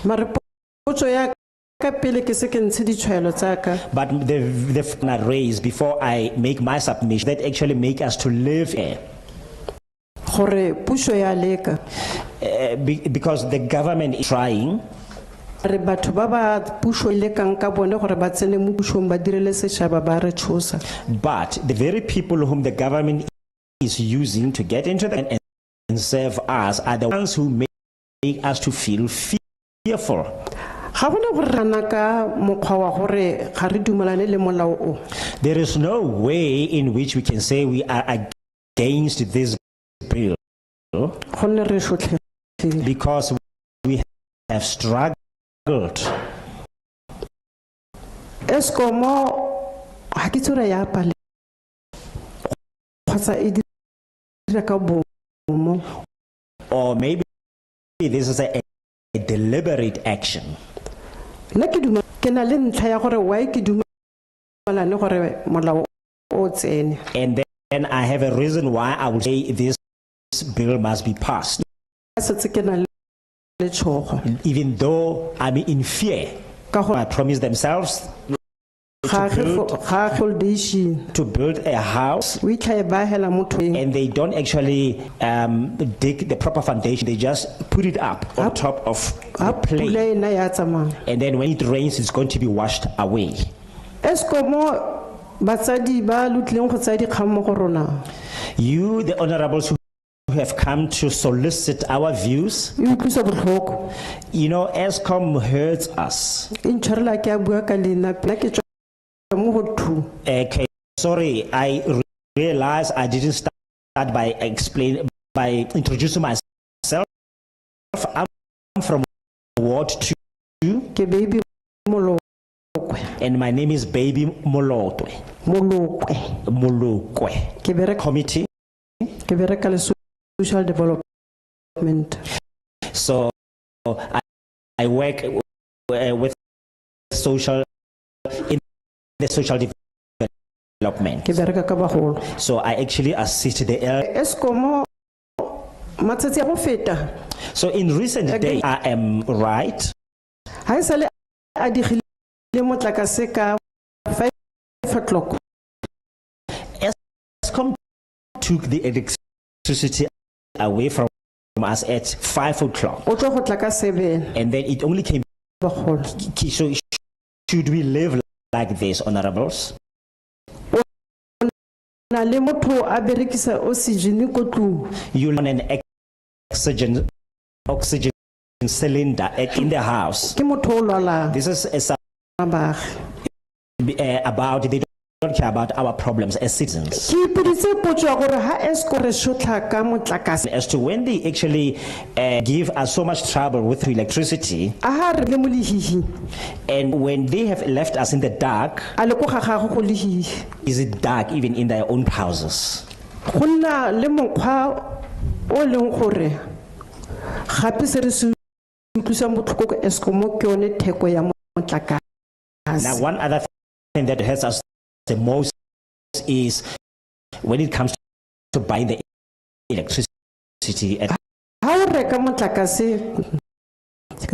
Mare potso ya ka pele ke se ke ntshe ditshwaelo tsa ka. but the raise before I make my submission that actually make us to live here. Gore puso ya leka. Because the government is trying, Re batho ba ba puso ile kang ka bone gore ba tsene mo pusong ba direle setšhaba ba re tshosa. but the very people whom the government is using to get into the and serve us are the ones who make us to feel fearful. Ga bona gore rana ka mokgwa wa gore ga re dumelane le molao o. There is no way in which we can say we are against this bill Gonne re shotlhegile. because we have struggled. Eskom ha ke tsore ya pale. Kgotsa e dira ka bomo. Or maybe this is a deliberate action. Nna ke duma ke na le ntlha ya gore why ke dumelane gore molao o tsene. And then I have a reason why I would say this bill must be passed. Setse ke na le tshogo. Even though I'm in fear, Ka gore I promise themselves ga to build a house we tla ba hela motho and they don't actually dig the proper foundation. They just put it up on top of the plane. pula ena ya tsamaya. And then when it rains, it's going to be washed away. Eskom batsadi ba lutleng go tsaya dikgang mo go rona You, the honorables who have come to solicit our views, e utlwisa botlhoko you know, ESCOM hurts us. e ntshwarela ke a bua ka lena pela ke tswa mo go two Okay, sorry, I realize I didn't start by introducing myself. I'm from Ward 2, ke baby molokwe and my name is Baby Molotwe. ke bereka Committee. ke bereka le social development So I work with in the social development. ke bereka ka bagolo So I actually assist the elderly. Eskom matsatsi a go feta So in recent days, I am right. ha e sale a digile motlakase ka 5 o'clock ESCOM took the electricity away from us at 5 o'clock. o tlo go tla ka 7 And then it only came. bagolo So should we live like this, honorables? na le motho a berekisa oxygen ko tlung You on an oxygen cylinder in the house. ke motho o lwalang This is baagi about, they don't care about our problems as citizens. ke ipoditse potso ya gore ha Eskom re sotla ka motlakase As to when they actually give us so much trouble with electricity, a ha re le mo lehihi and when they have left us in the dark, a le ko ga gago go lehihi is it dark even in their own houses? go nna le mokgwa o leng gore gape se re se utlwisang botlhoko ko Eskom ke yone theko ya motlakase Now, one other thing that hurts us the most is when it comes to buying the electricity. ha o reka motlakase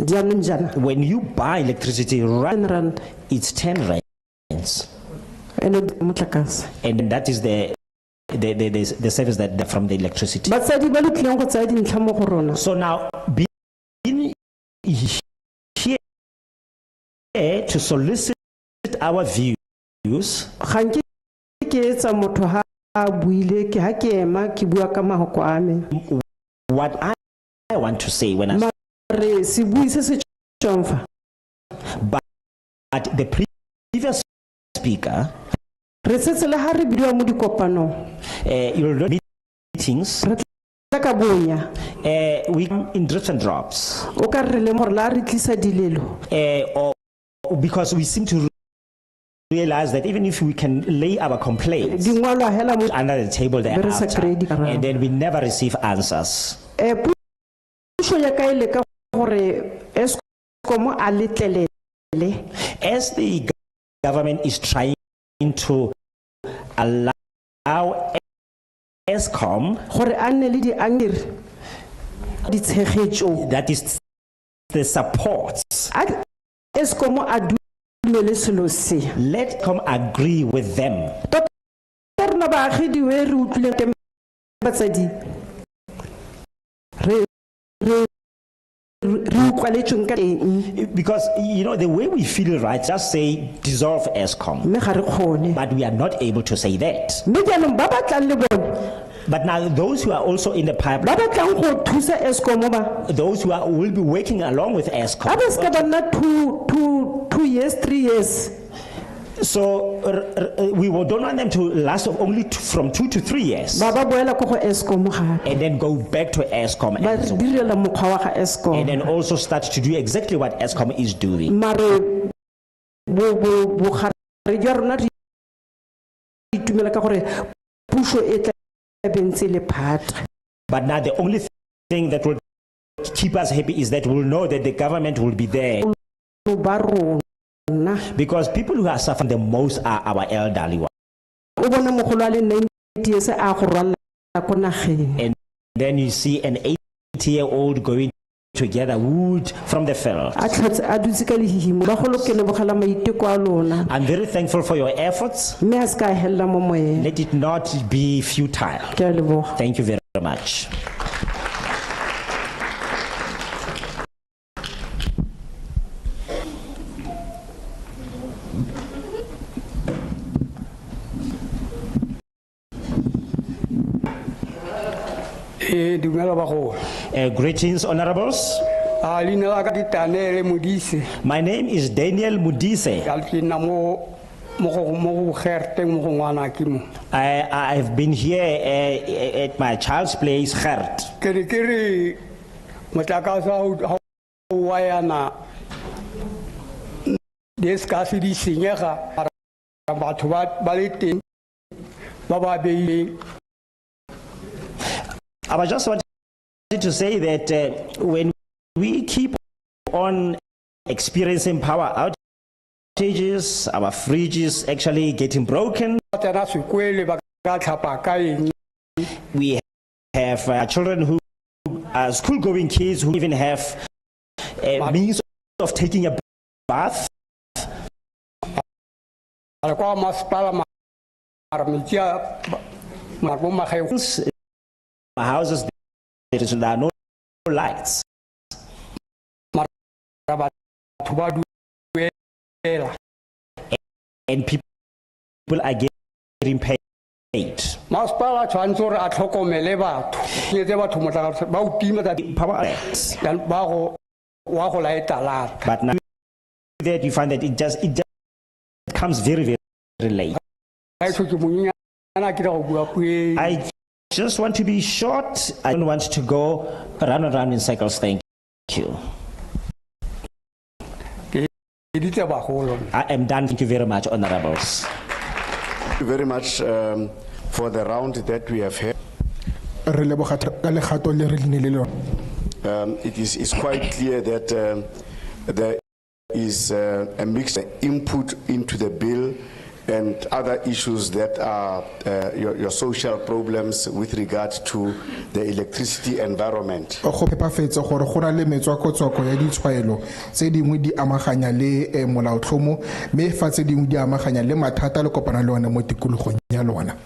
jaanong jana When you buy electricity, right, rand it's 10 rands. ene motlakase And that is the service that from the electricity. batsadi ba le tlileng go tsaya dintlha mo go rona So now, being here to solicit our views, ga nke ke etsa motho ha a buile ke ha ke ema ke bua ka mahoko a me what I want to say when I re se bui se se tswang fa but the previous speaker, re setse le ha re bidiwa mo dikopanong you'll know meetings, re tla ka bonya we come in drips and drops, o ka re le more la re tlisa dilelo or because we seem to realize that even if we can lay our complaints dingwalwa hela mo under the table Very thereafter, sacred. and then we never receive answers. puso ya ka ile ka gore Eskom a letlelele As the government is trying to allow ESCOM, gore a nne le diangere di tshegetso that is the supports, Eskom a dumele selo se let come agree with them. rena baagedi we re utlwileng teng batsadi re utlwaletsweng ka teng Because, you know, the way we feel right, just say dissolve ESCOM, mme ga re kgone but we are not able to say that. mme jaanong ba batlang le bone But now those who are also in the ba pipeline, batlang go thusa Eskom ba those who will be working along with a ESCOM. ba se ka ba nna 2 years 3 years So we don't want them to last only from 2 to 3 years ba boela ko go Eskom gape and then go back to ESCOM ba and, direla mokgwa wa ga Eskom and then also start to do exactly what ESCOM is doing. mare bo gare jwa rona re itumela ka gore puso e tla bentse le phata But now the only thing that will keep us happy is that we'll know that the government will be there, ba rona because people who are suffering the most are our elderly ones. o bona mogolo a le 90 years a go rwalla ko nageng And then you see an 80-year-old going to gather wood from the field. a tlhatse a dutse ka lehihimo ba go lokele bogala maiteko a lona I'm very thankful for your efforts. mme a se ka hella mo moyeng Let it not be futile. ke a leboga Thank you very much. Dumela bagolo. Greetings, honorables. Leina la ka ke Daniel Modise. My name is Daniel Mudise. Ke nna mo Gauteng mo go ngwana ke mo. I've been here at my child's place, Gert. Ke re ke re motlakase ha o wa yana discuss di senyega batho ba le teng ba ba beileng. I just wanted to say that when we keep on experiencing power outages, our fridge is actually getting broken. We have children who are school-going kids who even have means of taking a bath. Houses, there are no lights. And people are getting paid. Power but now that you find that it just comes very, very late. I just want to be short. I don't want to go round and round in circles. Thank you. I am done. Thank you very much, honorables. Thank you very much for the round that we have had. It's quite clear that there is a mixed input into the bill and other issues that are your social problems with regard to the electricity environment.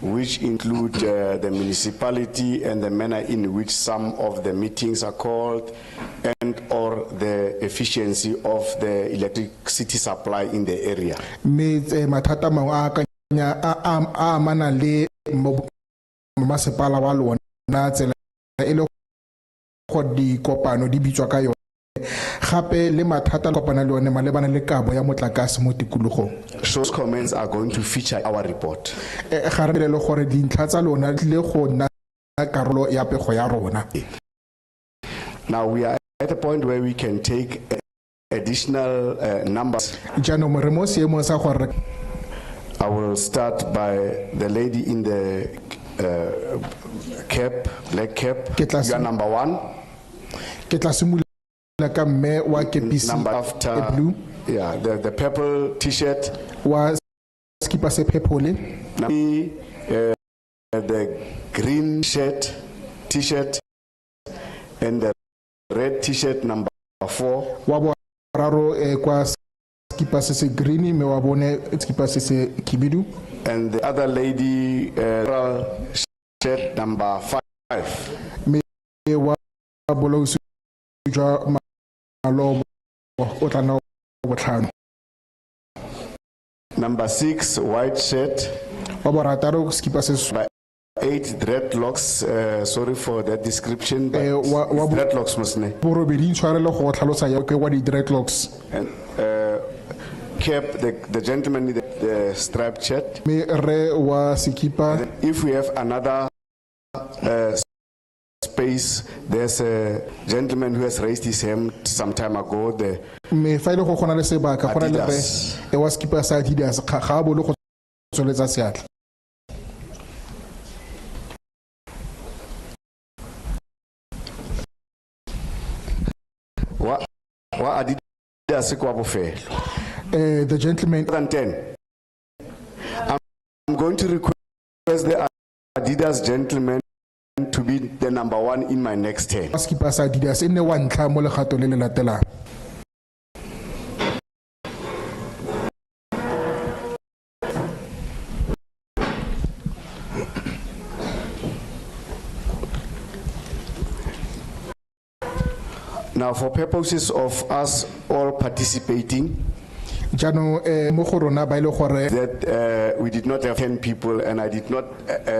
Which include the municipality and the manner in which some of the meetings are called and or the efficiency of the electricity supply in the area. Those comments are going to feature our report. Now we are at a point where we can take additional numbers. I will start by the lady in the cap, black cap. You are number one. Number after, yeah, the purple t-shirt. The green shirt, t-shirt, and the red t-shirt number 4. And the other lady, shirt number 5. Number 6, white shirt. 8, dreadlocks. Sorry for that description. But dreadlocks, mustn't. And cap, the gentleman in the striped shirt. If we have another space, there's a gentleman who has raised his hand some time ago. The Adidas. What Adidas? The gentleman. Than 10. I'm going to request the Adidas gentleman to be the number 1 in my next 10. Now, for purposes of us all participating, jaanong mo go rona ba ile gore that we did not have 10 people and I did not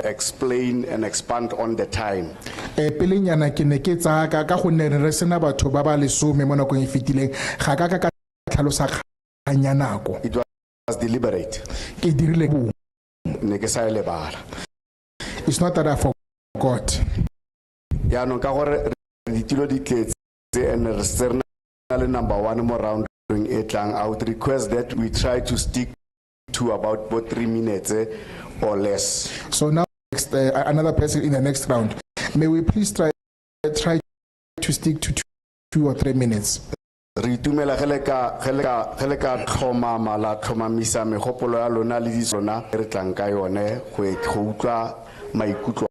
explain and expand on the time. pelenyana ke ne ke tsaya ka gonne re sena batho ba ba lesome mo nakong e fetileng ga ka tlhalosa kganya nako. It was deliberate. Ke dirile bong. Ne ke sa e lebala. It's not that I forgot. Ya no ka gore ditilo di tletse and re serna le number 1 mo round e tlang. I would request that we try to stick to about 3 minutes or less. So now another person in the next round. May we please try to stick to 2 or 3 minutes. Re itumela gele ka tlhoma mala tlhomamisa megopolo ya lona le di sona re tlang ka yone go utlwa maikutlo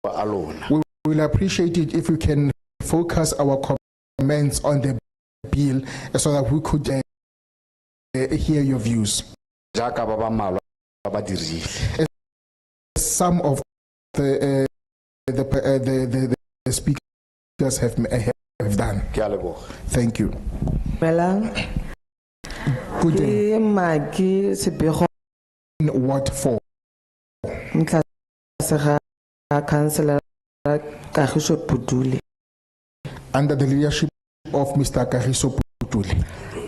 a lona. We will appreciate it if you can focus our comments on the bill so that we could hear your views. Jaaka ba ba malwa ba dirile. Some of the speakers have done. Thank you. Good day. What for? Councillor Kagiso Putuli. Under the leadership of Mr. Kagiso Putuli.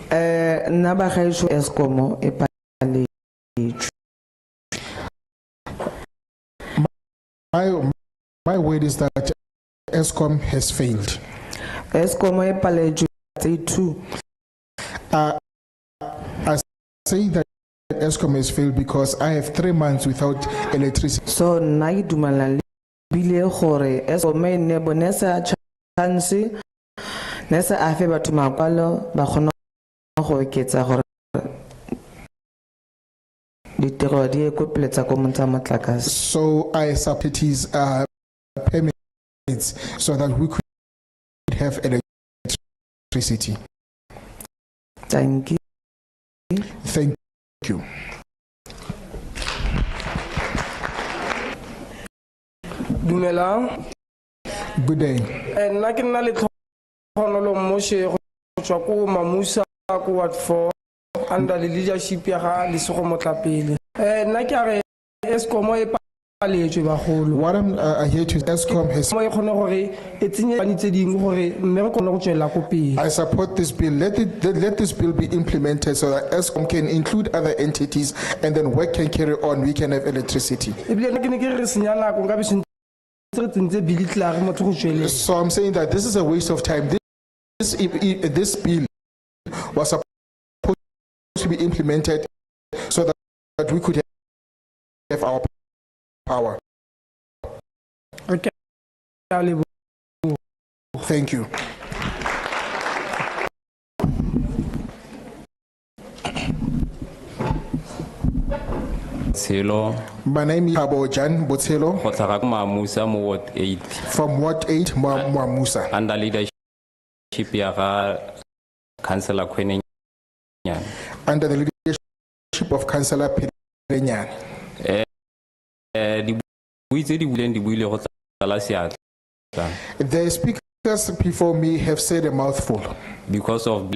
Nabagaisho Escomo epale. My word is that ESCOM has failed. ESCOM epale too. I say that ESCOM has failed because I have 3 months without electricity. So nai dumala bile gore ESCOM ne bonesa chance nesa afe batho makwalo ba gona go eketsa gore ditiro di ekopletsa ko montsha motlakase. So I submit his permits so that we could have electricity. Thank you. Thank you. Dumela. Good day. Nna ke nna le tlhonolo moshe go tswa ko Mamusa ko Ward 4 under the leadership ya ga Lesego Motlapele. Nna ke re ESCOM e paletswe bagolo. What I'm here to ESCOM has. Mo e khone gore e tsenye bani tse ding gore mme re kgone go tswela ko pele. I support this bill. Let this bill be implemented so that ESCOM can include other entities and then work can carry on. We can have electricity. E bile ke ne ke re senya nako nka be se tsentse bili tla re motho go tswele. So I'm saying that this is a waste of time. This bill was supposed to be implemented so that we could have our power. Okay. Thank you. Hello. My name is Abojan Botelo. Musa Ward 8. From Ward 8, Musa. Under leadership ya Councillor Kwenenyan. Under the leadership of Councillor Kwenenyan. The speakers before me have said a mouthful. Because of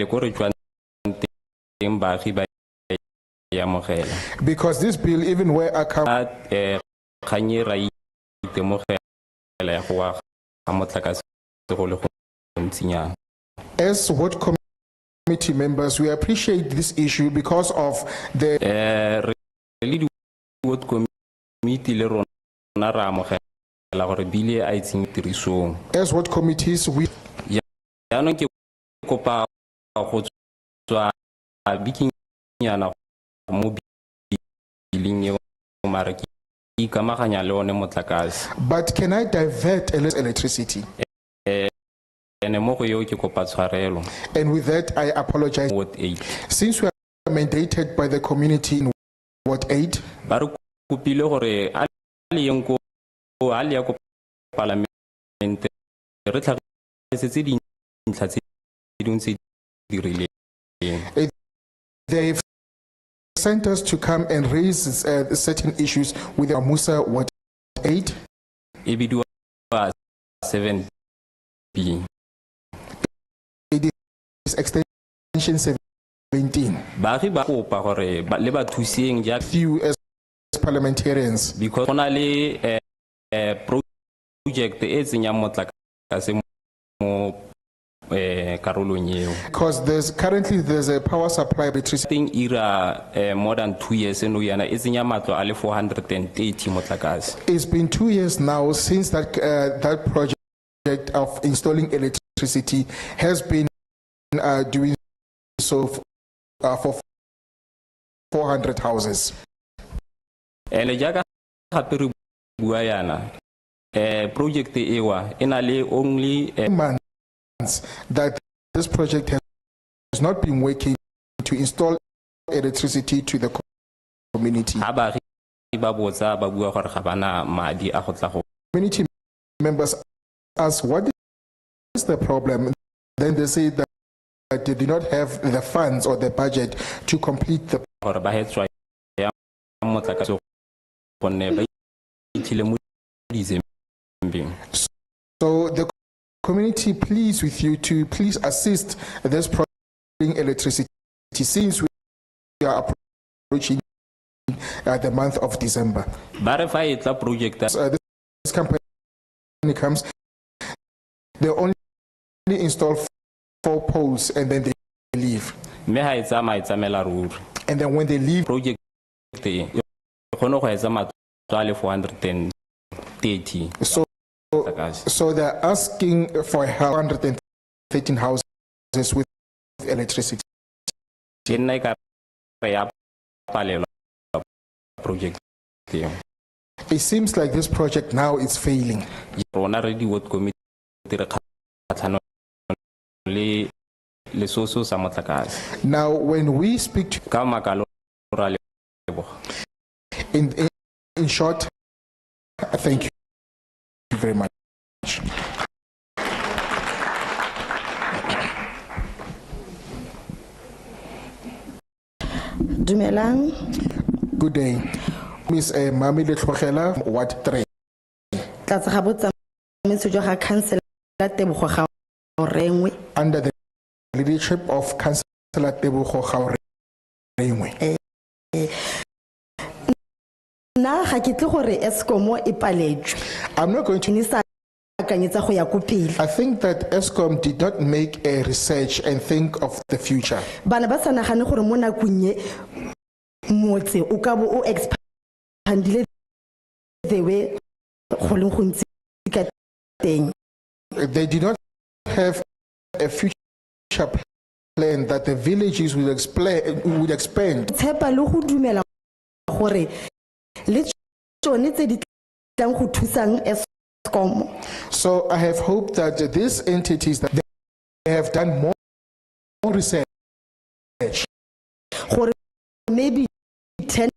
because this bill, even where I come, as what committee members, we appreciate this issue because of the as what committees we but can I divert electricity? And with that, I apologize. Since we are mandated by the community in Ward 8, they've sent us to come and raise certain issues with the Musa Ward 8. 7B. It is extension 17. baagi ba kopa gore le ba thuseng you as parliamentarians, because gona le project e tsenyang motlakase mo karolong eo. because there's a power supply electricity. Thing era more than 2 years no yana e tsenya matlo a le 430 motlakase. It's been 2 years now since that project of installing electricity has been doing so for 400 houses. And jaaka gape re bua yana project ewa ena le only months that this project has not been working to install electricity to the community. Community members ask what is the problem, then they say that they do not have the funds or the budget to complete the so the community pleads with you to please assist this project in electricity since we are approaching the month of December. This company comes, they only install 4 poles and then they leave. And then when they leave, project 430. So they're asking for 113 houses with electricity. Project. It seems like this project now is failing. Now, when we speak to in short, thank you very much. Dumelang. Good day. Miss Mami Letlogela, Ward 3. Tlatsa ga botsamaiso jwa ga councilor Tebogo Gaorengwe. Under the leadership of Councillor Tebogo Gaorengwe. Na ga ke tle gore Eskom e paletswe. I'm not going to I think that Eskom did not make a research and think of the future. Bana ba sa nagane gore mo nakong ye motse o ka bo o expandile the way go leng go ntse ka teng. They did not have a future plan that the villages would expand. Tshepa le go dumela gore le tsone tse di tlang go thusang So I have hope that these entities that they have done more research. Maybe 10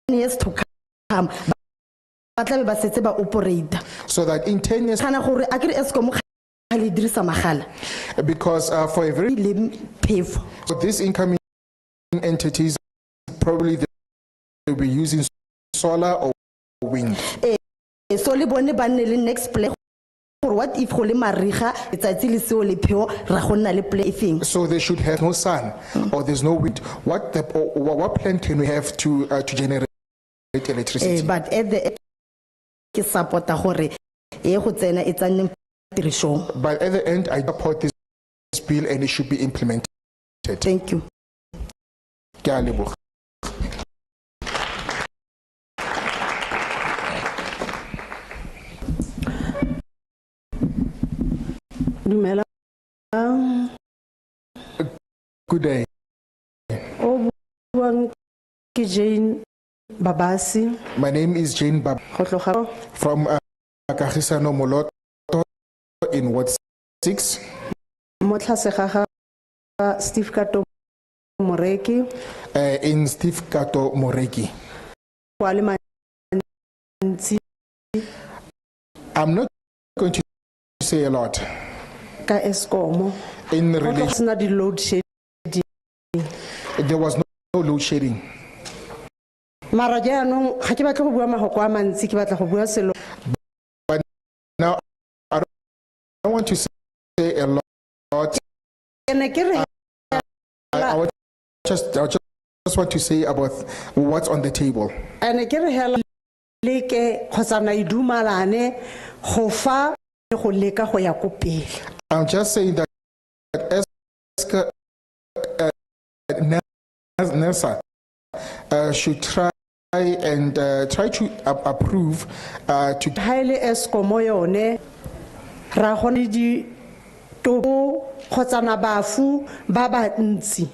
years to come, so that in 10 years, because for a very so these incoming entities probably they will be using solar or wind. So le bone ba nne le next play for what if go le mariga letsatsi le seo le pheo ra go nna le play thing. So they should have no sun or there's no wind. What plan can we have to generate electricity? But at the ke supporta gore e go tsena e tsane tirisong. But at the end I support this bill and it should be implemented. Thank you. Ke a leboga. Good day. Jane Babasi. My name is Jane Babasi from Kagisano Moloto in Ward 6. Steve Kato Moreki. In Steve Kato Moreki. I'm not going to say a lot. In relation, there was no load shedding. But now I don't want to say a lot. I just want to say about what's on the table. ane ke re hela leke kgotsa na idumalane go fa go leka go ya ko pele. I'm just saying that NERSA should try to approve to highly Eskom yone ra gone di to kgotsa na bafu ba ba ntsi,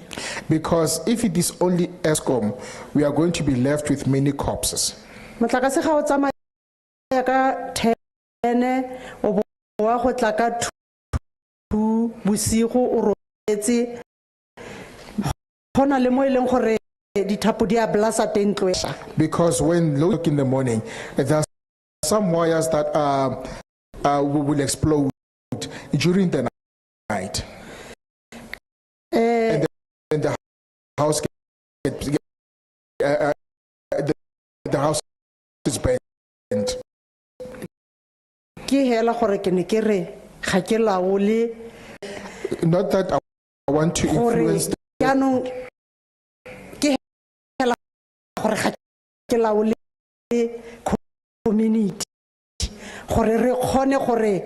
because if it is only Eskom, we are going to be left with many corpses. motlakase ga o tsamaya ka 10 o bo wa go tla ka 2 bosigo o robetse gona le mo ileng gore dithapo di a blasa teng tloesa. Because when look in the morning, there are some wires that will explode during the night, and then the house the house is burned. Ke hela gore ke ne ke re ga ke laole, not that I want to influence jaanong ke hela gore ga ke laole community gore re kgone gore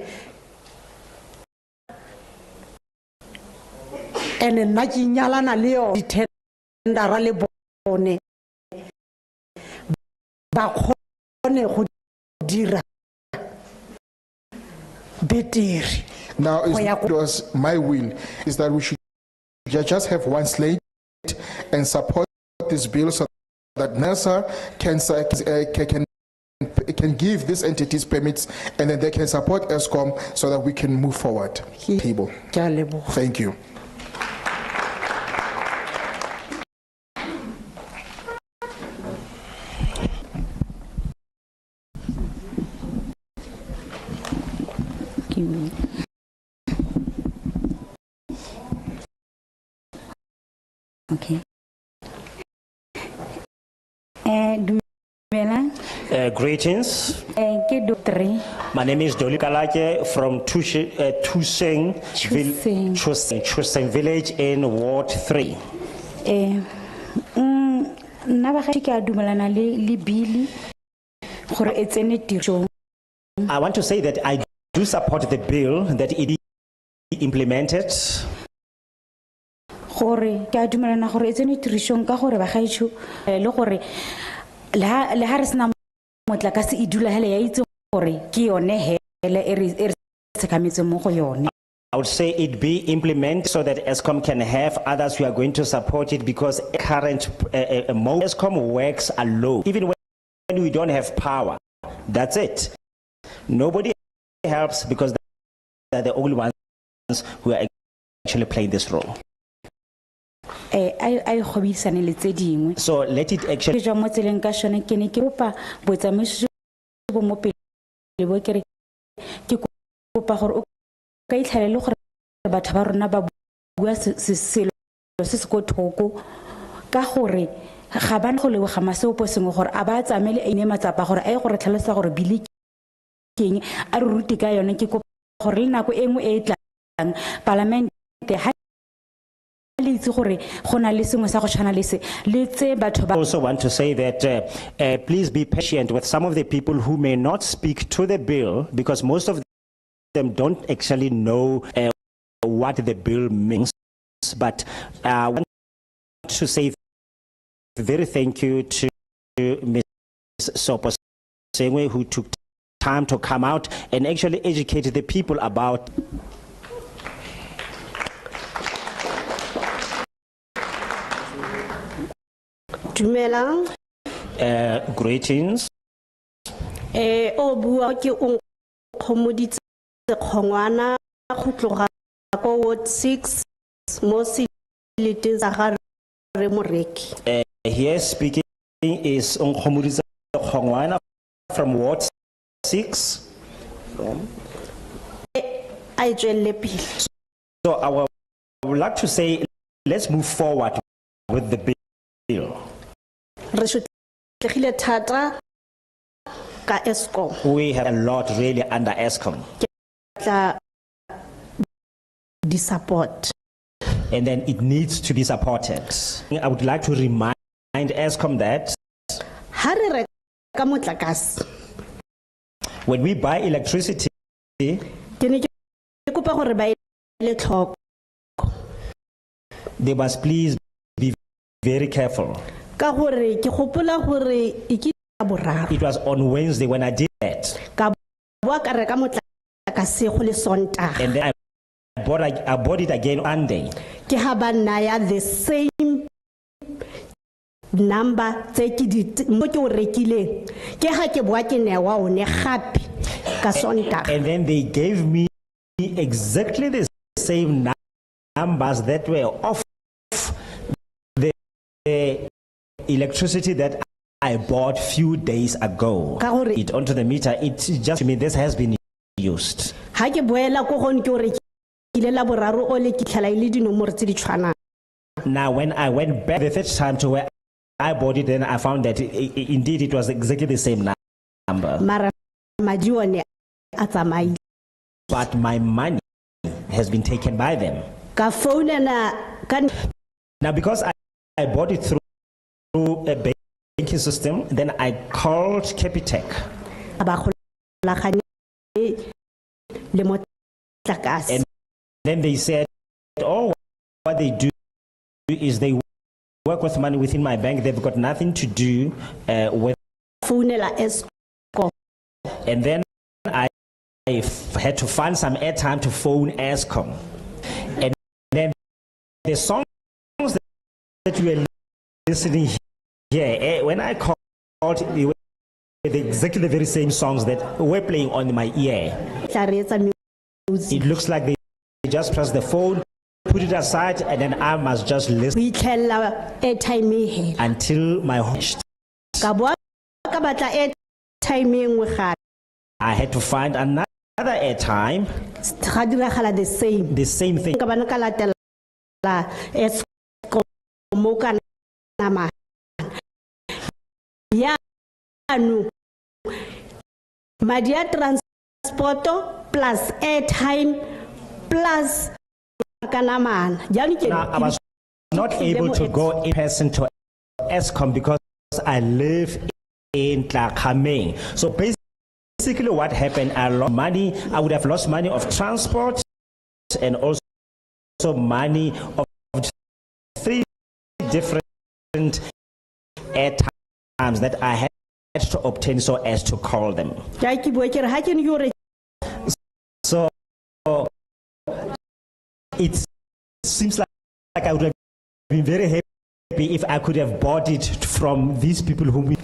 ene nna ke nyalana le yo ditendera le bone ba kgone go dira better. Now, it was my will is that we should just have one slate and support this bill so that NERSA can give these entities permits, and then they can support Eskom so that we can move forward. Thank you. Okay. Greetings. My name is Doli Kalake from Chuseng Village in Ward 3. I want to say that I do support the bill that it is implemented. Gore ke a dumelana gore e tsene tirisong ka gore ba gaetsho le gore le ha re sena motlakase e dula hele ya itse gore ke yone hele e re tsekametse mo go yone. I would say it be implemented so that Eskom can have others who are going to support it, because current Eskom works alone. Even when we don't have power, that's it. Nobody helps because they're the only ones who are actually playing this role. So let it actually. I also want to say that please be patient with some of the people who may not speak to the bill, because most of them don't actually know what the bill means. But I want to say very thank you to Ms. Sopo Sengwe, who took time to come out and actually educate the people about. Greetings. O bua ke o khomoditse khongwana go tloga ko Ward 6 mo silete za ga re moreki. Here speaking is Khomoditse Khongwana from Ward 6. I tswelle pele. So I would like to say let's move forward with the bill. We have a lot really under Eskom. The support. and then it needs to be supported. I would like to remind Eskom that Ha re reka motlakase, when we buy electricity, ke ne ke kopa gore ba ele tlhoko. they must please be very careful. Ka gore ke gopola gore e ke boraro. It was on Wednesday when I did that. Ka bua ka reka motlakase go le Sontaga. And then I bought it again on Monday. Ke ha ba naya the same number tse ke di mo ke o rekileng. Ke ha ke bua ke newa one gape ka Sontaga. And then they gave me exactly the same numbers that were off the electricity that I bought few days ago. It onto the meter. It just to me this has been used. Ha ke boela ko gon ke o rekile la boraro o le ke tlhala ile dinomoro tse di tshwana. Now when I went back the third time to where I bought it, then I found that indeed it was exactly the same number. Mara madi one a tsamaile. But my money has been taken by them. Ka phone na kan. Now because I bought it through a banking system, then I called Capitec. And then they said, oh, what they do is they work with money within my bank. They've got nothing to do with. And then I had to find some airtime to phone Eskom. And then the songs that you were listening here, when I called, they were exactly the very same songs that were playing on my ear. It looks like they just press the phone, put it aside, and then I must just listen until my host. I had to find another airtime. The same thing. Madia transporto plus airtime plus kanaman. Now, I was not able to go in person to Eskom because I live in Tlakameng. So basically what happened, I lost money. I would have lost money of transport and also money of 3 different airtimes that I had to obtain so as to call them. So it seems like I would have been very happy if I could have bought it from these people whom we.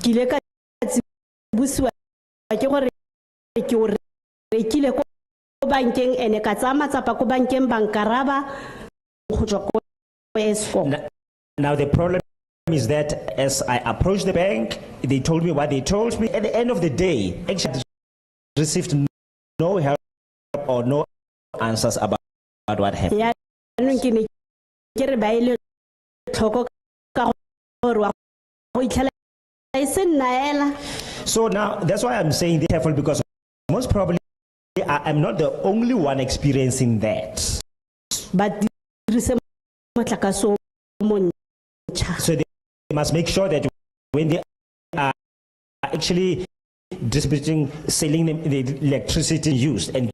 Now the problem is that as I approached the bank, they told me what they told me. At the end of the day, actually I received no help or no answers about what happened. So now that's why I'm saying be careful, because most probably I'm not the only one experiencing that. But so they must make sure that when they are actually distributing, selling the electricity used, and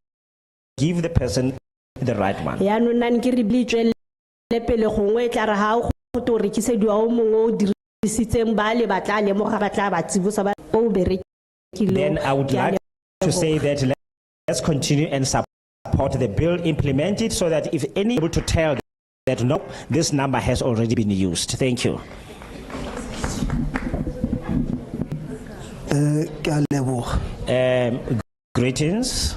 give the person the right one. Then I would like to say that let's continue and support the bill, implement it, so that if any able to tell that no, this number has already been used. Thank you. Greetings.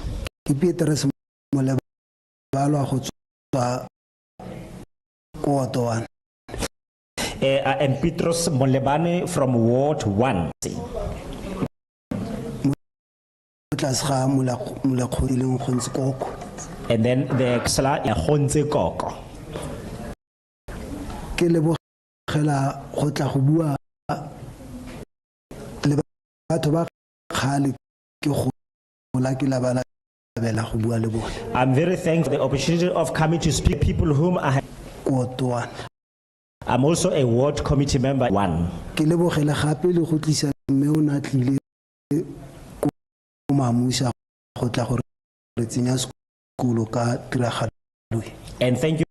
I am Petros Molebane from Ward 1. And then the Ksala Khonse Koko. I'm very thankful for the opportunity of coming to speak to people whom I have. Ward 1. I'm also a ward committee member 1. Ke lebogela gape le go tlisa mme o na tlile ko Mamusa go tla gore re tsenya sekolo ka tiragalo. And thank you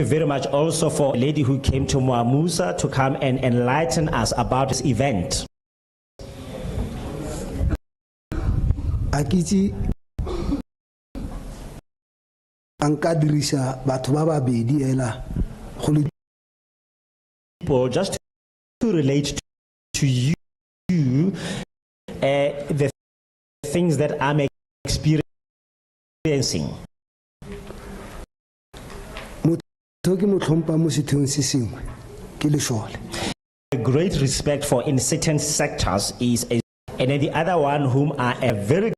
very much also for a lady who came to Muamusa to come and enlighten us about this event. Akitsi anka dirisa batho ba babedi ela go le just to relate to you the things that I'm experiencing. A great respect for in certain sectors is and then the other one whom I have very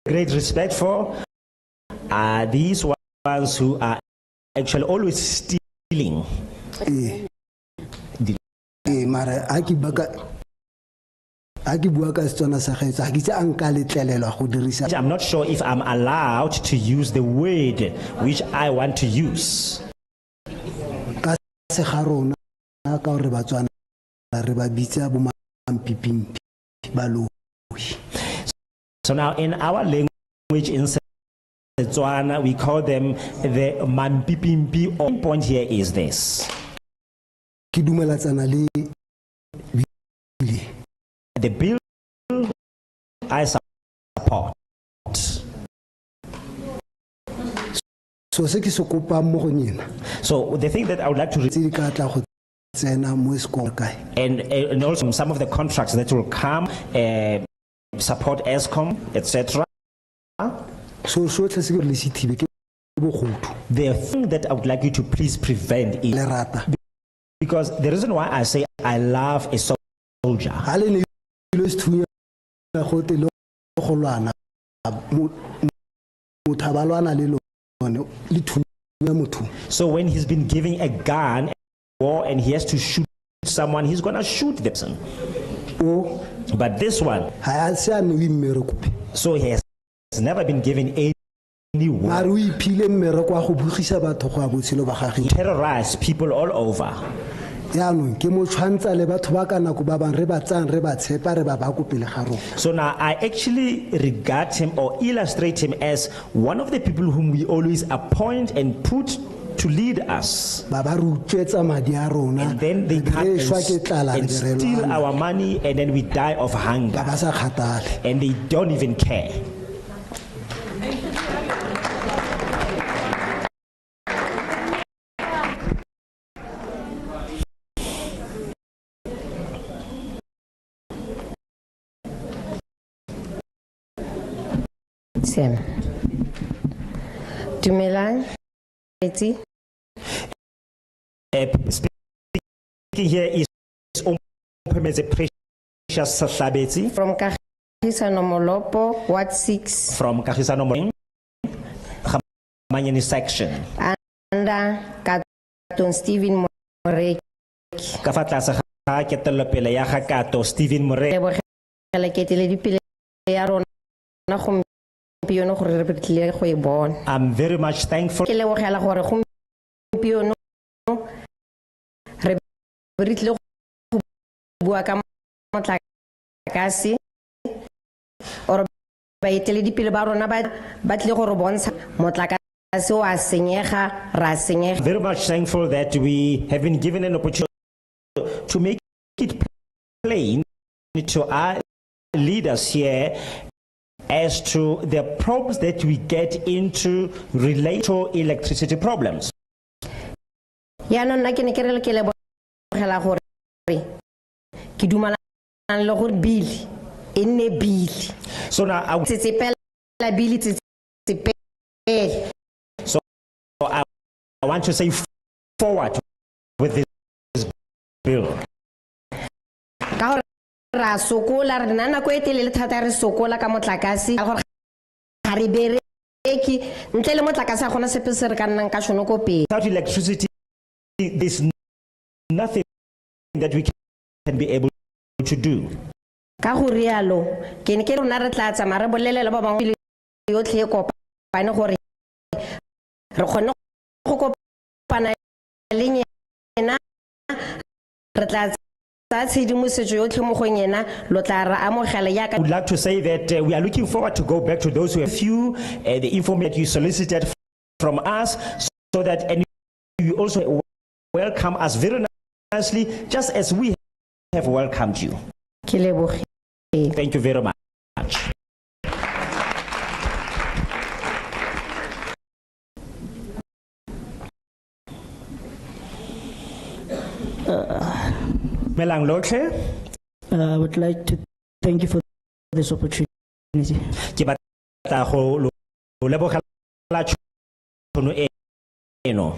great respect for are these ones who are actually always stealing. I'm not sure if I'm allowed to use the word which I want to use. So now in our language in Setswana, we call them the mampipimpi. One point here is this. The bill I support. So the thing that I would like to and also some of the contracts that will come, support ESCOM, etc. The thing that I would like you to please prevent is because the reason why I say I love a soldier. So when he's been giving a gun and he has to shoot someone, he's gonna shoot the person. But this one, so he has never been given any word. Terrorize people all over. So now I actually regard him or illustrate him as one of the people whom we always appoint and put to lead us. And then they come and steal our money and then we die of hunger. And they don't even care. Sam. Dumelang. Speaking here is Precious Sahlabetsi from Kagisano Molopo, Ward 6. From Kagisano Molopo, Manyani section. Anda Katon Stephen Moreki. Kafatla sa ketelo pele ya Kato Stephen Moreki. I'm very much thankful. Very much thankful that we have been given an opportunity to make it plain to our leaders here as to the problems that we get into related to electricity problems. So now I want to say forward with this bill. Without electricity, there's nothing that we can be able to do. le yena re tla tsaya tshedimosetso yotlhe mo go yena lo tla re amogela I yaka would like to say that we are looking forward to go back to those who have you, the information that you solicited from us, so that and you also welcome us very nicely, just as we have welcomed you. ke lebogile. Thank you very much. Melang lotlhe. I would like to thank you for this opportunity. Ke batla go lo lebogela tšhono eno.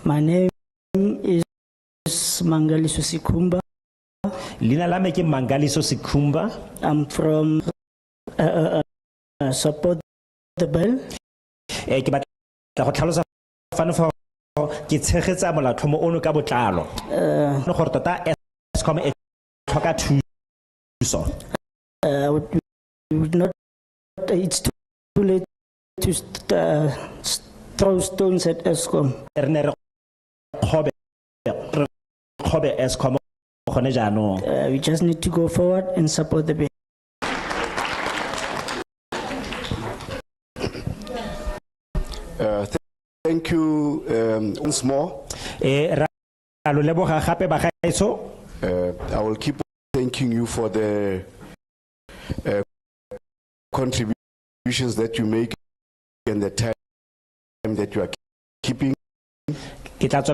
My name is Mangaliso Sikumba. Leina la me ke Mangaliso Sikumba. I'm from support the bill. Ke batla go tlhalosa fano fa ke tshegetsa molaotlhomo ono ka botlalo. No gore tota Eskom e tlhoka thuso. Would not, it's too late to throw stones at Eskom. We just need to go forward and support the bill. Thank you once more. I will keep thanking you for the contributions that you make and the time that you are keeping. Without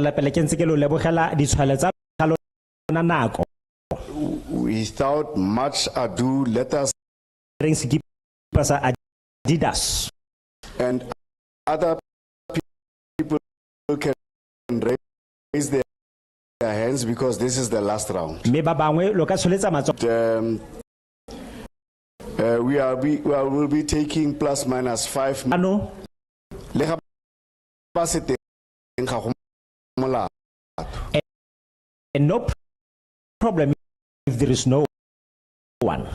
much ado, let us and other people can raise their hands because this is the last round. We'll be taking plus minus 5 minutes. And no problem if there is no one.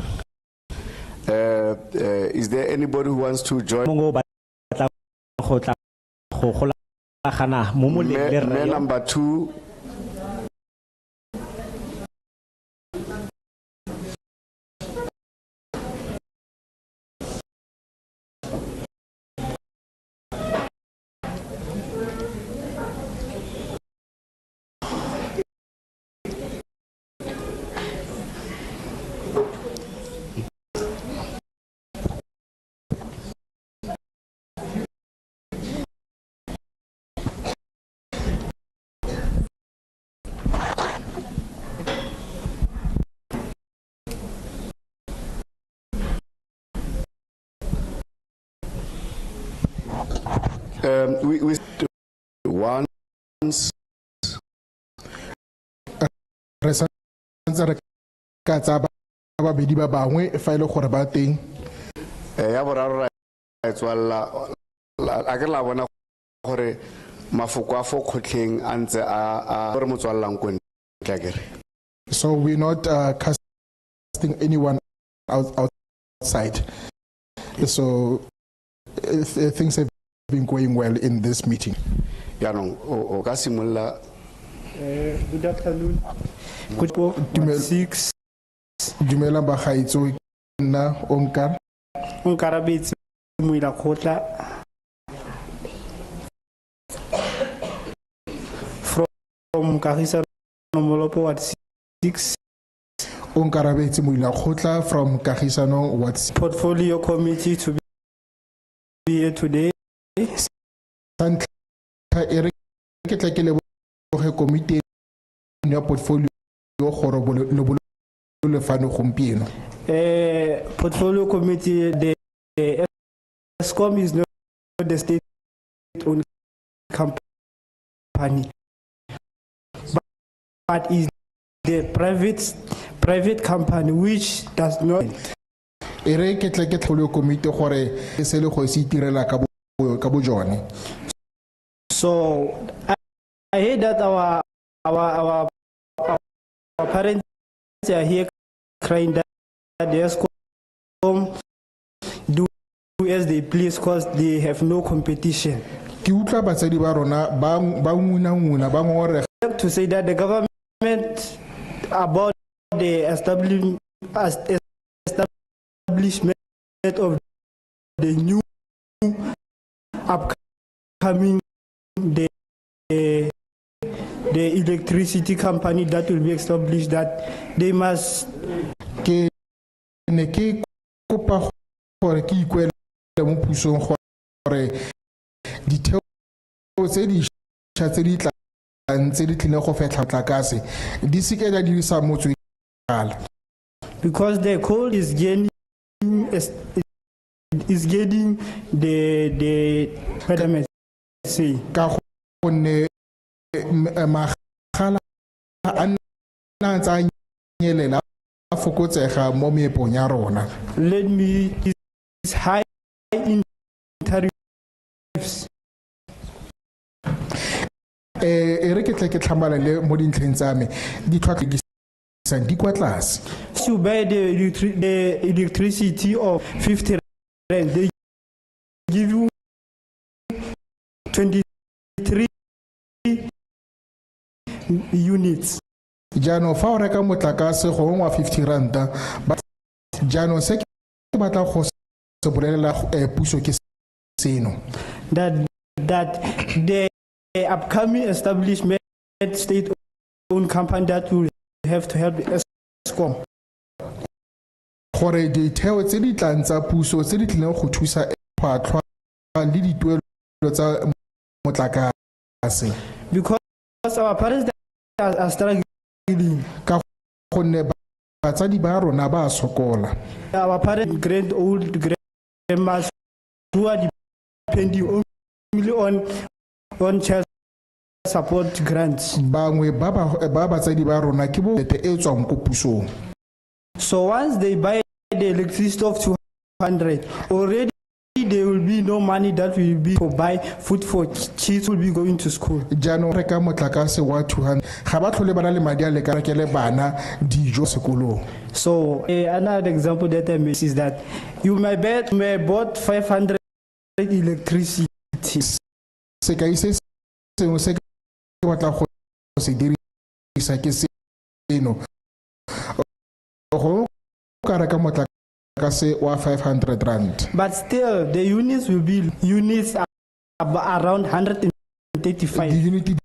Is there anybody who wants to join? Mayor number 2. We once ya boraro ra tswalla a ke la bona gore mafoko a fo khotleng a ntse a re motswallang ko ntle kere. So we're not casting anyone outside. So things have been going well in this meeting. Good afternoon. Good 6. Dumela bagaitso nna Onkar. Onkarabetse moila khotla. From Kagisano Molopo Ward 6. Onkarabetse moila khotla from Kagisano Ward 6. Portfolio committee to be here today. Portfolio committee, the Eskom is not the state-owned company, but is the private company which does not. So I heard that our parents are here crying that the Eskom do as they please because they have no competition. ke utlwa batsadi ba rona ba nguna ba ngore To say that the government about the establishment of the new upcoming the electricity company that will be established, that they must ke ne ke kopa gore ke ikwele mo pusong gore ditheo tse di tse di tse di tlile go fetla tlakase di seke da dirisa motswe kala because the coal is gaining the betterment say ka gonne magala a nna tsa nyelela a fokotsega mo meepong ya rona. Let me is high in tariffs. Re ke tle ke tlhamala le mo dintlheng tsa me di tlhwatlhwa di kwa tlase. To buy the electricity of 50 rand, they give you 23 units. Jano fa o reka motlakase go ngwa 50 ranta but jano se ke batla go se bolela puso ke seno that the upcoming establishment state owned company that will have to help Eskom gore ditheo tse di tlang tsa puso tse di tlileng go thusa tlhwatlhwa le dituelo tsa motlakase because our parents are struggling ka gonne batsadi ba rona ba sokola. Our parents grandmas who are depending only on child support grants. Bangwe ba batsadi ba rona ke bo tete e tswang ko pusong. So once they buy the electricity of 200, already there will be no money that will be to buy food for kids will be going to school. Jano reka motlakase wa 200 ga ba tlhole bana le madi a le ka rekele bana dijo sekolong. So another example that I miss is that you may bought 500 electricity. Se ka ise sengwe se ke batla go se dirisa ke seno go ka reka motlakase wa 500 rand. But still the units will be around 135. The unit di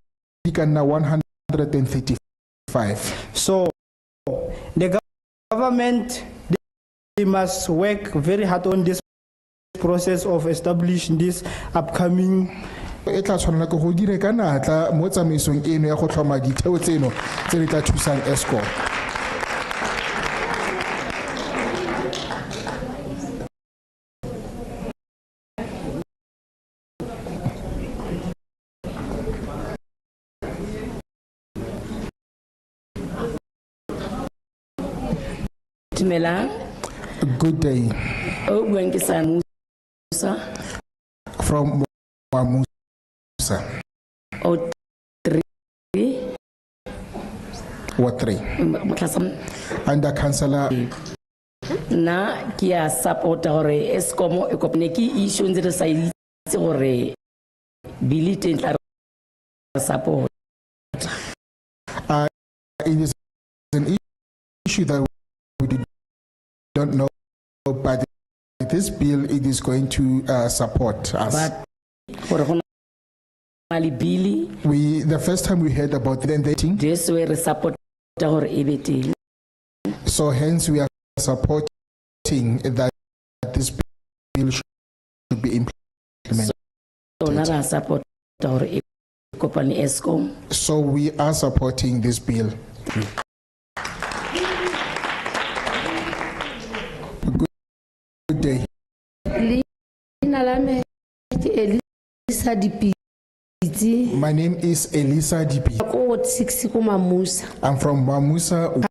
ka nna 135. So the government they must work very hard on this process of establishing this upcoming e tla tshwanela ke go dire ka natla mo tsamaisong eno ya go tlhoma ditheo tseno tse di tla thusang Eskom. Good day. From Wamusa. What 3? Under Councillor. Na kia support hore Eskom e kopne ki issue nzire sa itse hore bili tentla support. It is an issue that we don't know, but this bill it is going to support us. But the first time we heard about it, this way we support our EBT. So hence we are supporting that this bill should be implemented. So now support our company Eskom. So we are supporting this bill. Good day. My name is Elisa Dipi. I'm from Mamusa.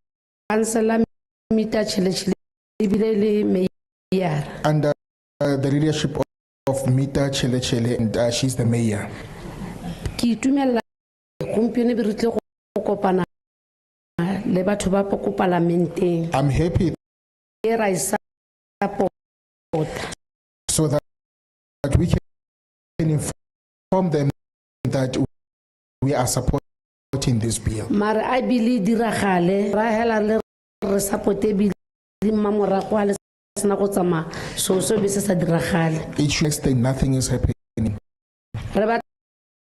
Under the leadership of Mita Chele Chele, and she's the mayor. I'm happy so that we can inform them that we are supporting this bill. Mara I believe diragale ra hela le re support bill mamorago a le sena go tsama so be se sa diragale. It should explain nothing is happening. Re ba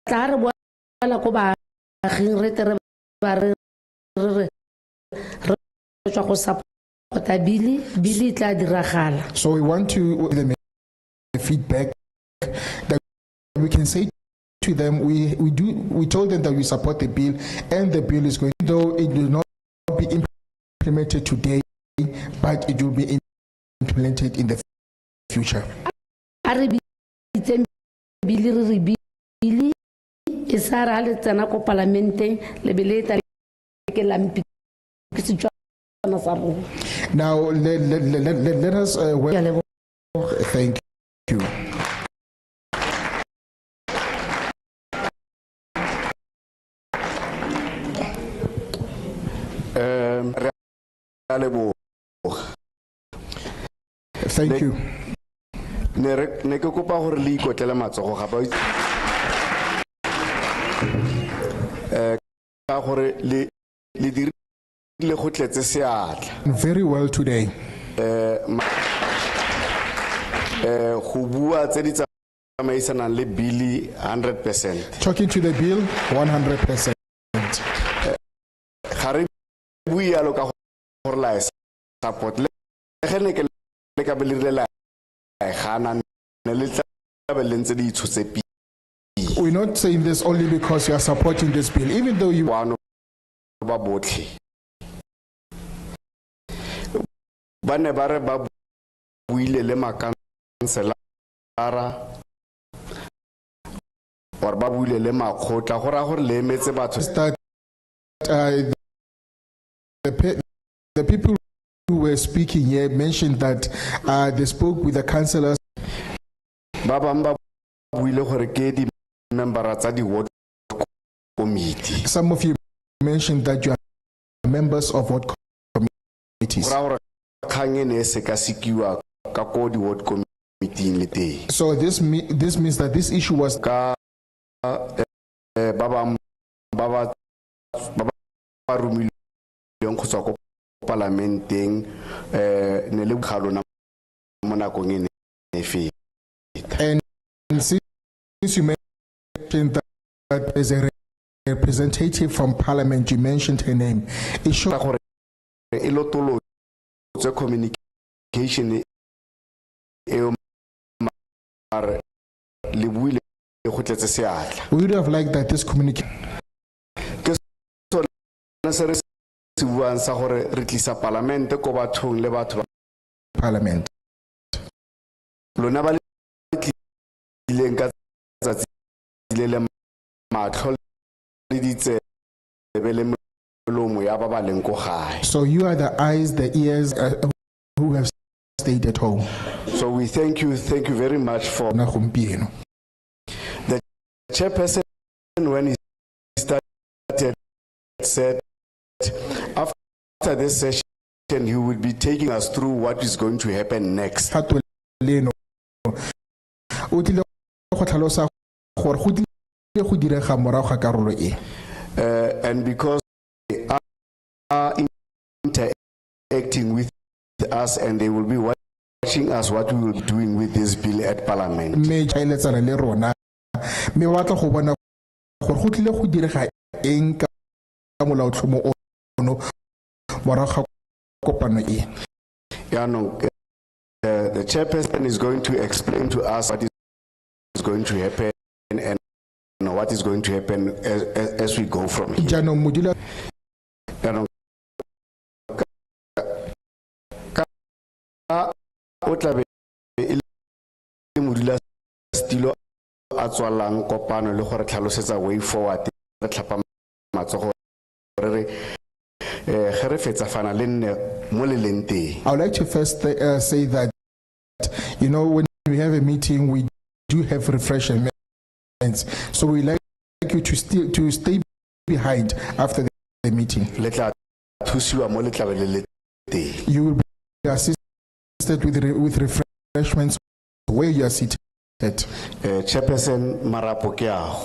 tla re boela ko ba aging re tere ba re tswa go support bill tla diragala. So we want to give them a feedback that we can say to them, we told them that we support the bill, and the bill is going, though it will not be implemented today, but it will be implemented in the future. Now let us thank you. Thank you. Ne ke kopa gore le ikotlele matsogo ga ba ka gore le dirile go tletse seatla. Very well today. Go bua tse di tsamaisanang le bill 100%. Talking to the bill 100%. Ga re bua yalo ka gore la support le ge ne ke le ka belirela gana ne le tla belentse di itshotse pi. We're not saying this only because you are supporting this bill, even though you are ba botlhe ba ne ba re ba buile le makanselara or ba buile le makgotla go ra gore le emetse batho. The people who were speaking here mentioned that they spoke with the councillors. Ba bang ba buile gore ke di member tsa di ward committee. Some of you mentioned that you are members of ward committees. So this means that this issue was parlamenteng ne le khalona mona go ngene efe. And since you mentioned that as a representative from parliament, you mentioned her name, it shows gore e lotolo tse communication e mar le buile go tletse seatla. We would have liked that this communication sa gore re tlisa parlamente ko bathong le batho parliament lona ba le tlileng ka tsatsi le matlho le ditsebe le melomo ya ba ba leng ko gae. So you are the eyes, the ears who have stayed at home. So we thank you very much for the chairperson when he started said after this session, he will be taking us through what is going to happen next. And because they are interacting with us and they will be watching us what we will be doing with this bill at parliament. The chairperson is going to explain to us what is going to happen and what is going to happen as we go from here. I would like to first say that, when we have a meeting, we do have refreshments. So we like you to stay behind after the meeting. You will be assisted with refreshments where you are sitting. Chairperson Marapo ke ago.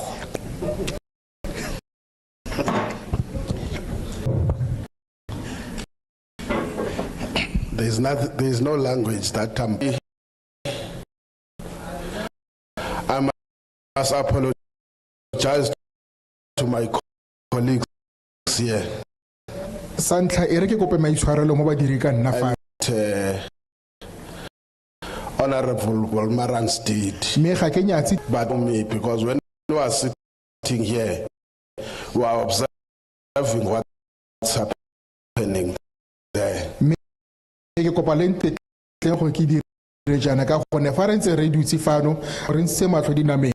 There's no language that I must apologize to my colleagues here. Santla ere ke kope maitshwarelo mo badiri ka nna fa. Honorable Walmarans did. But me, because when we were sitting here, we were observing what's happening there. Ke kopa le ntle go ke dire jana ka go ne fa re ntse re dutse fano re ntse matlho dinameng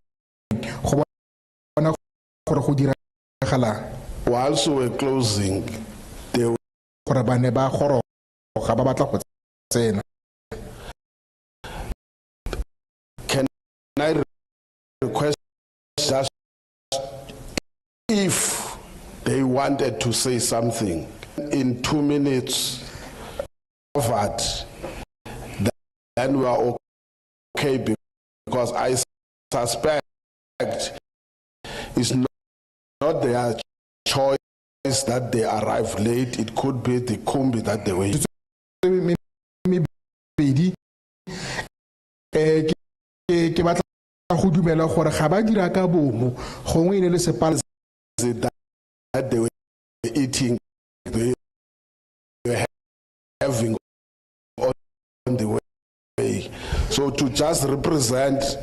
go bona gore go dira gala. Whilst we were closing, they gore ba ne ba goro ga ba batla go tsena. Can I request just if they wanted to say something in 2 minutes, then we are okay, because I suspect it's not their choice that they arrive late. It could be the combi that they were. Ke batla go dumela gore ga ba dira ka bomo gongwe ine le sepala that they were eating, they were having on the way. So to just represent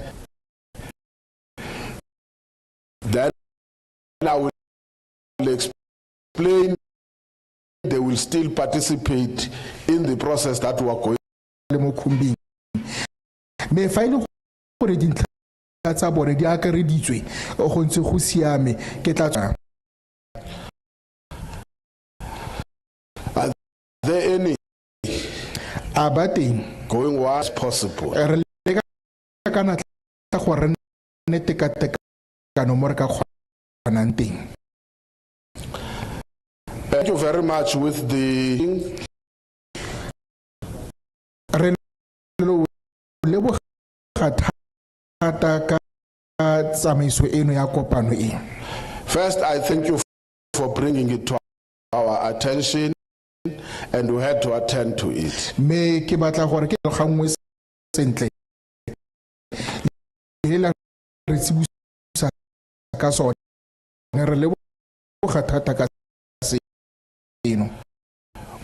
that, I will explain they will still participate in the process that we are going. Me fa ile gore dintlha tsa bone di akareditswe go ntse go siame ke tla Are there any abating going as possible? Re le ka na tla gore ne tekatekano mo re ka kgonang teng. Thank you very much with the First, I thank you for bringing it to our attention, and we had to attend to it. Me ke batla gore ke gangwe sentle hela re tsibusa ka sone re le bogathata ka seno.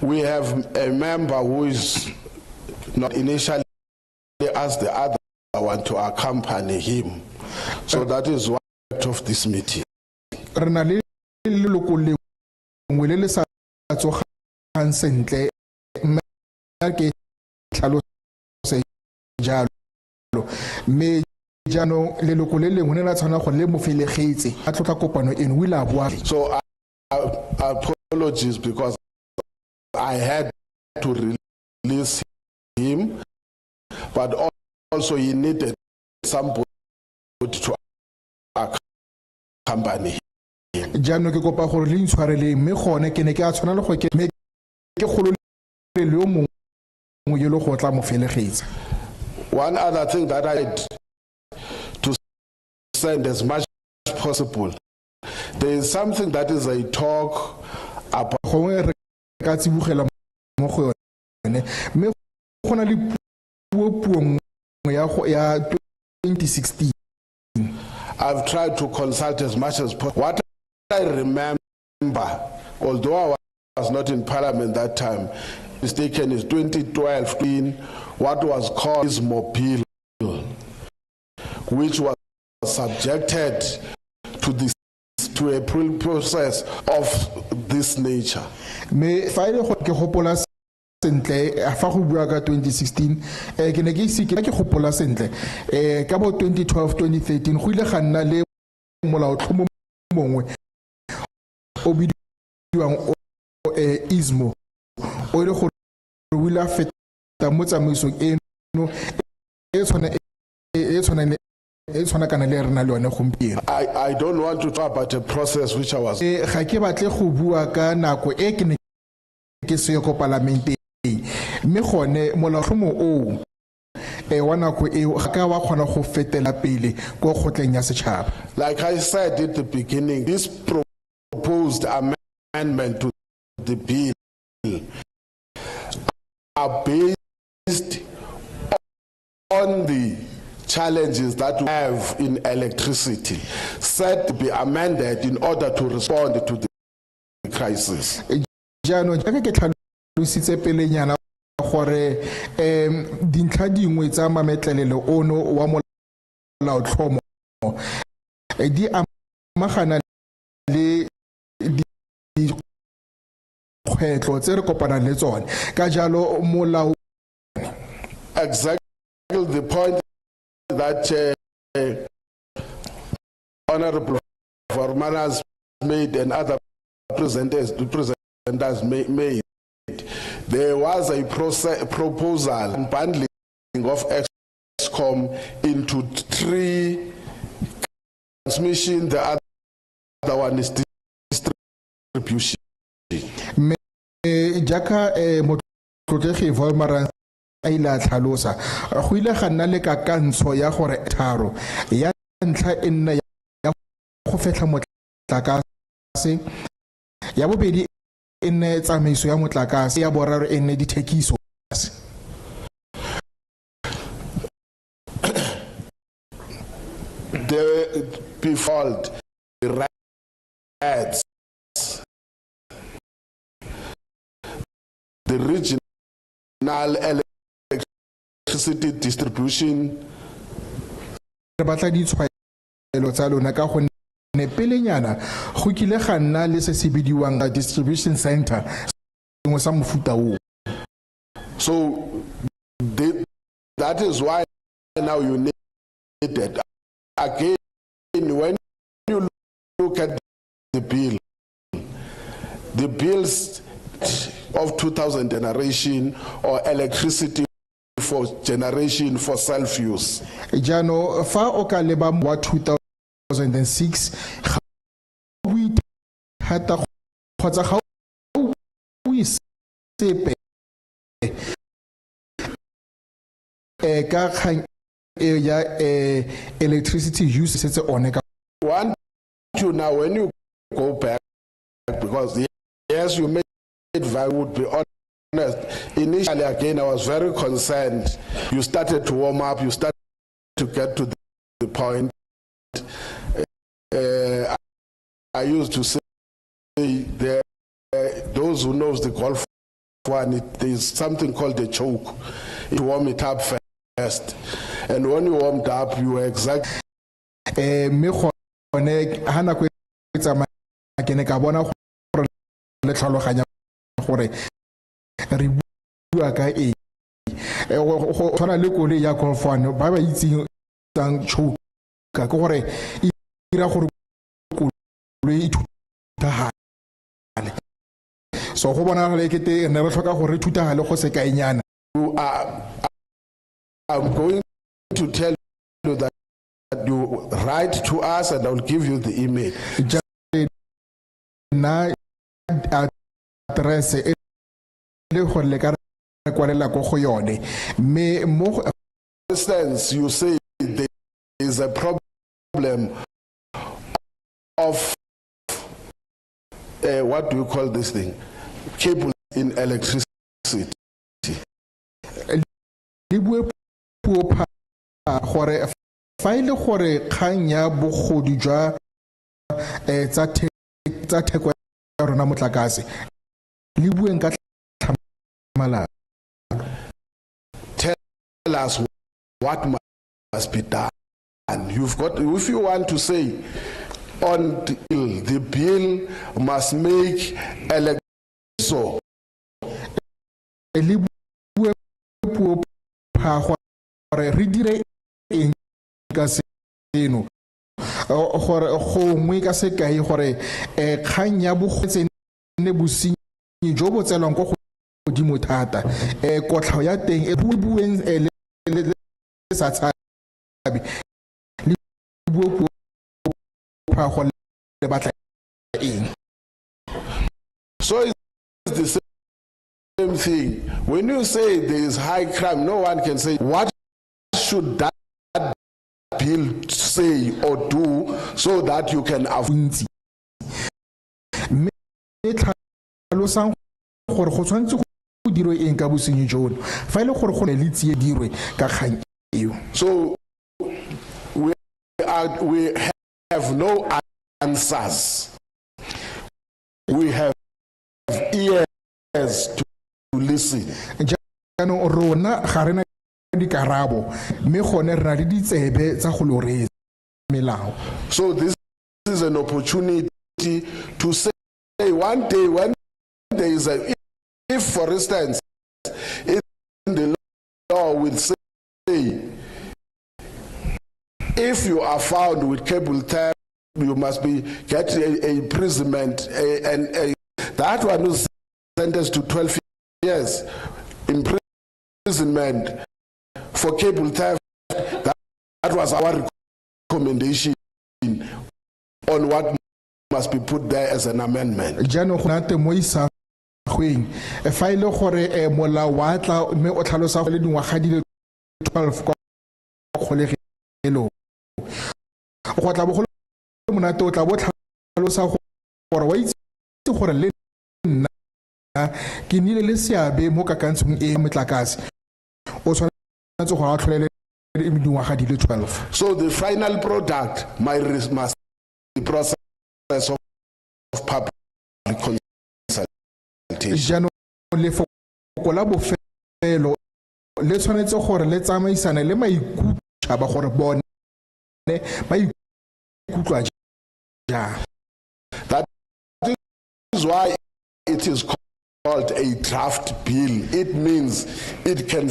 We have a member who is not initially asked the other one to accompany him. So that is one of this meeting. Rena le leloko lengwe le le sa tsogang sentle mme ke tlhalose jalo me jano leloko le lengwe le la tshwana go le mofelegetse a tlotla kopano eno o ile a bua. So apologies because I had to release him, but also he needed somebody to accompany him. Jano ke kopa gore le ntshwarele mme gone ke ne ke a tshwana le go ke kgolo le yo mongwe yo le go tla mofelegetse. One other thing that I had to send as much as possible, there is something that is a talk about gongwe re ka tsibogela mo go yone mme go na le puo ya 2016. I've tried to consult as much as possible. What I remember, although I was not in parliament that time, mistaken is 2012 what was called Ismo Bill, which was subjected to a process of this nature. Me fa ile go ke gopola sentle fa go bua ka 2016 ke ne ke ise ke gopola sentle ka bo 2012 2013 go ile ga nna le molaotlhomo mongwe o bidiwang Ismo o ile go wila feta mo tsamaisong eno e tshwana kana le rena le yone gompieno. I don't want to talk about a process which I was ga ke batle go bua ka nako e ke ne ke se ko parlamenteng mme gone molaotlhomo o wa nako eo ga ka wa kgona go fetela pele go kgotleng ya setšhaba. Like I said at the beginning, this proposed amendment to the bill are based on the challenges that we have in electricity, said to be amended in order to respond to the crisis. Jaanong jaaka ke tlhalositse pelenyana gore dintlha dingwe tsa mametlelelo ono wa molaotlhomo di amagana le dikgwetlho tse re kopanang le tsone ka jalo molao. Exactly the point that Honorable Foreman has made and other presenters made. There was a proposal bundling of ESCOM into 3 transmission, the other one is distribution. Jaka motlotegi Volmaran a ile a tlhalosa go ile ga nna le kakantsho ya gore tharo ya ntlha e nna ya go fetla motlakase, ya bobedi e nne tsamaiso ya motlakase, ya boraro e nne dithekiso. The default rights, the regional electricity distribution. Re batla ditshwaelo tsa lona ka gonne pelenyana go kile ga nna le se se bidiwang distribution center sengwe sa mofuta o. So that is why now you need it. Again, when you look at the bills of 2000 generation or electricity for generation for self-use. Jano fa o ka leba wa 2006 ga o ithata kgotsa ga o isepe ka kgang ya electricity use setse one ka one to now when you go back, because yes, you made it, I would be honest. Initially, again, I was very concerned. You started to warm up, you started to get to the point. I used to say those who knows the golf one, there's something called a choke. You warm it up first. And when you warmed up, you were exactly. Me gone ha nako e tsamaya ke ne ka bona gore le tlhaloganya gore re bua ka eng go tshwana le kole ya golf one ba ba itseng tsang choke ka gore e dira gore kole e thutagale, so go bona le kete ne re tlhoka gore thutagale go se ka enyana. I'm going to tell you that you write to us and I will give you the email. Na address e le gore le ka kwalela go go yone me mo. For instance, you say there is a problem of what do you call this thing? Cable in electricity. Gore fa ile gore kgang ya bogodi jwa tsa theko ya rona motlakase le bueng ka tlhamalalo. Tell us what must be done. You've got, if you want to say on the bill must make so le bue puo pha gore re dire eng ka seno gore gongwe ka sekai gore kgang ya bogotse ne bosenyi jo bo tselwang go godimo thata kotlhao ya teng e bueng le sa tshabi le bue puo pha go le batla eng. So it's the same thing. When you say there is high crime, no one can say what should that bill say or do so that you can avoid? So we have no answers. We have ears to listen. So this is an opportunity to say one day when there is a, if for instance, in the law will say, if you are found with cable theft, you must get a imprisonment, and that one was sentenced to 12 years imprisonment for cable theft. That was our recommendation on what must be put there as an amendment. So the final product must be the process of public consultation. That is why it is called a draft bill. It means it can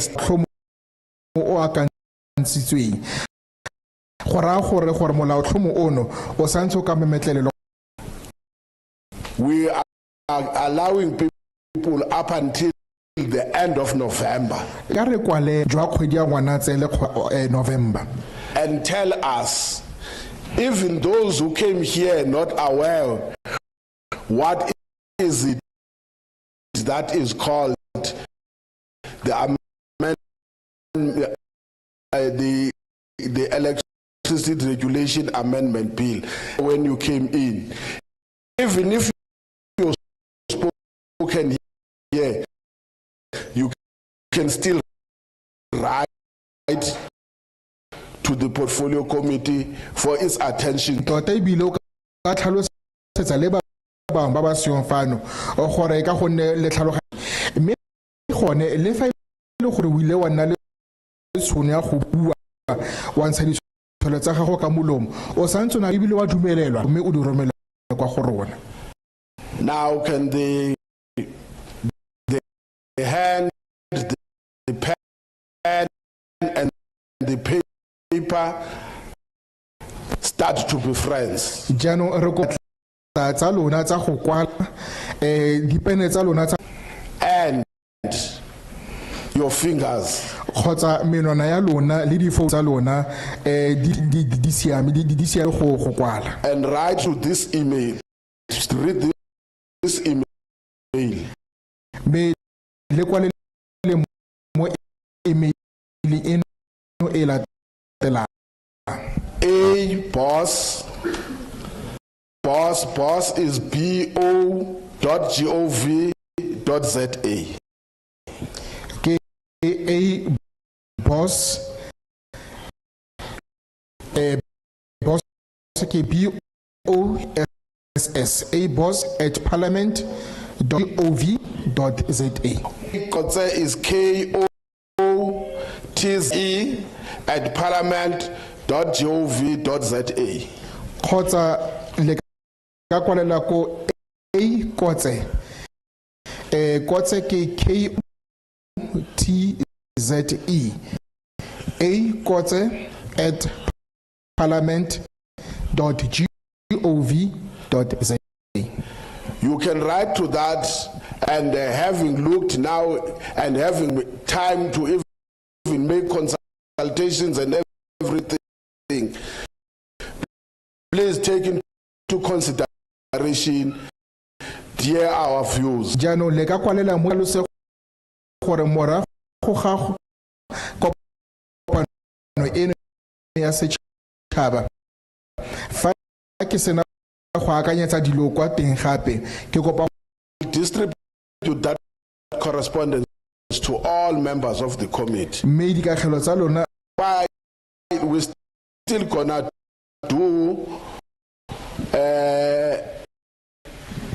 we are allowing people up until the end of November. And tell us, even those who came here not aware, what is it that is called the amendment, the Electricity Regulation Amendment Bill when you came in. Even if you spoken here, you can still write to the portfolio committee for its attention. Now can the hand, the pen and the paper start to be friends? And your fingers. And write to this email. Read this email. A boss is bo.gov.za. A boss a boss at parliament.gov.za. Kotse is KOTZE at parliament.gov.za. Kotsa le ka kwalela ko A kotse kotse ke KOTZE A kotse at parliament.gov.za. You can write to that, and having looked now and having time to even make consultations and everything, please take into consideration dear our views. Jano le ka kwalela mo lo se gore mora go ga eno ya setšhaba fa ke sena go akanyetsa dilo kwa teng gape ke kopa distribute that correspondence to all members of the committee. mme dikagelo tsa lona Why we still gonna do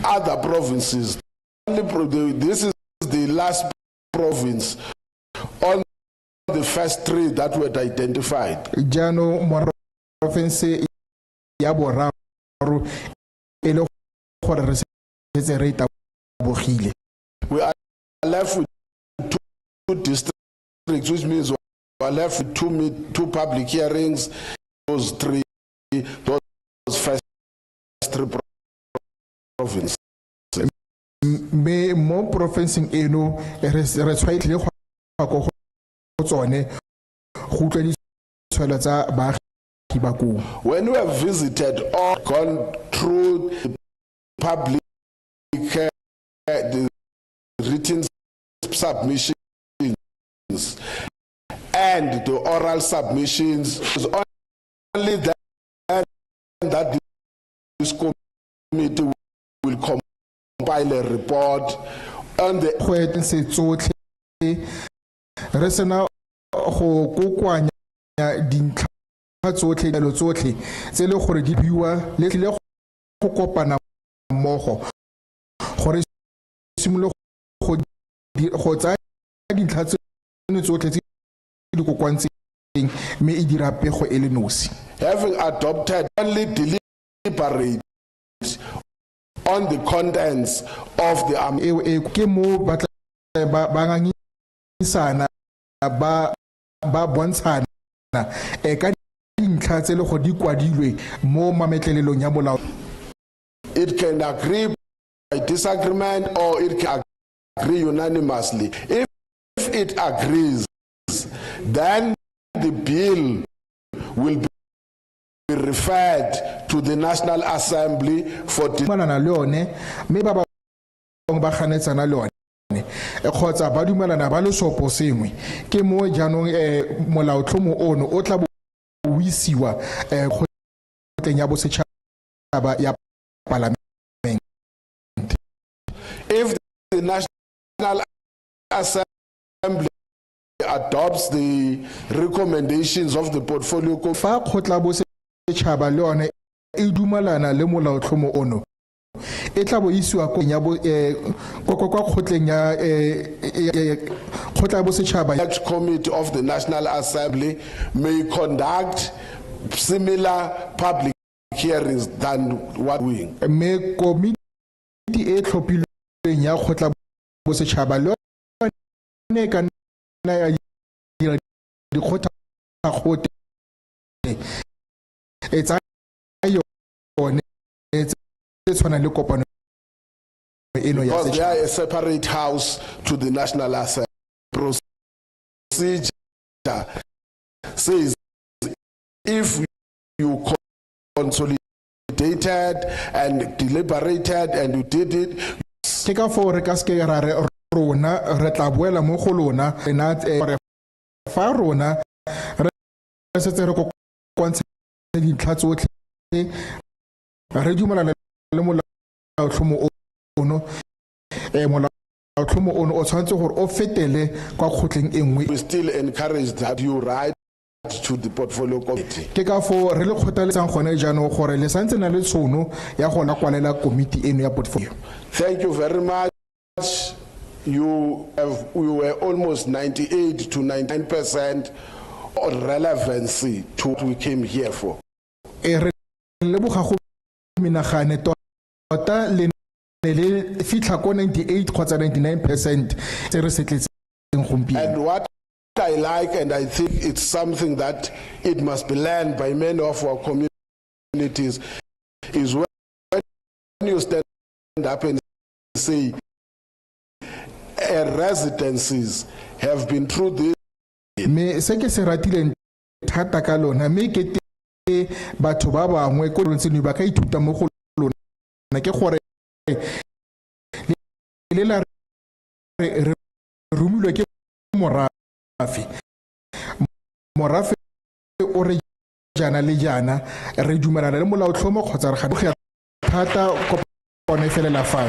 other provinces. This is the last province on the first three that were identified. jano mo province ya boraro e le gore re setse re tabogile. We are left with two districts, which means we are left with two public hearings. Those first three provinces. Me mo provinceng eno re tshwaile go go tsone go utlwa ditshwelo tsa baagi ba kumo. When we have visited or gone through the public the written submissions and the oral submissions, it's only then that this committee will compile a report on the re sena go kokoanya dintlha tsotlhe tse le gore di buiwa le tle go kopana mmogo gore simolo go tsaya dintlha tsotlhe tse di kokoantseng mme e dira pego e le nosi. Having adopted only deliberate on the contents of the ke mo ba ngangisana ba bontshana ka dintlha tse le go di kwadilwe mo mametlelelong ya molao. It can agree by disagreement or it can agree unanimously. If it agrees, then the bill will be referred to the National Assembly for dumelana le one mme ba ba ganetsana le one kgotsa ba dumelana ba le sopo sengwe ke mo jaanong molaotlhomo ono o tla bo isiwa go tleng ya bosetšhaba ya parliament. If the National Assembly adopts the recommendations of the portfolio fa kgotla bosetšhaba le one e dumelana le molaotlhomo ono e tla bo isiwa ko ya kwa kgotleng ya kgotla bosetšhaba. That committee of the National Assembly may conduct similar public hearings than what we. Me committee e tlhophilweng ya kgotla bosetšhaba le one ka nna ya dira dikgotla gote e tsa yone because they are a separate house to the National Assembly. Procedure says if you consolidated and deliberated and you did it. Ke ka fo re ka ske ra re rona re tla boela mo go lona fa rona re setse re go kontsha dintlha tsotlhe re dumelana le molaotlhomo ono molaotlhomo ono o tshwanetse gore o fetele kwa kgotleng e nngwe. We still encourage that you write to the portfolio committee. Ke ka fo re le kgothaletsang gone jaanong gore le santse na le tšhono ya gona kwalela komiti eno ya portfolio. Thank you very much. We were almost 98 to 99% relevancy to what we came here for. Re leboga go menagane tota le fitla ko 98 kgotsa 99% tse re setletseng gompieno. And what I like, and I think it's something that it must be learned by many of our communities, is when you stand up and say residencies have been through this. Me se ke se ratileng thata ka lona me ke batho ba bangwe ko ntse ba ka ithuta mo go lona ke gore le la re rumilwe ke morafe jana le jana re dumelana le molaotlhomo kgotsa re ga thata kopano e felela fa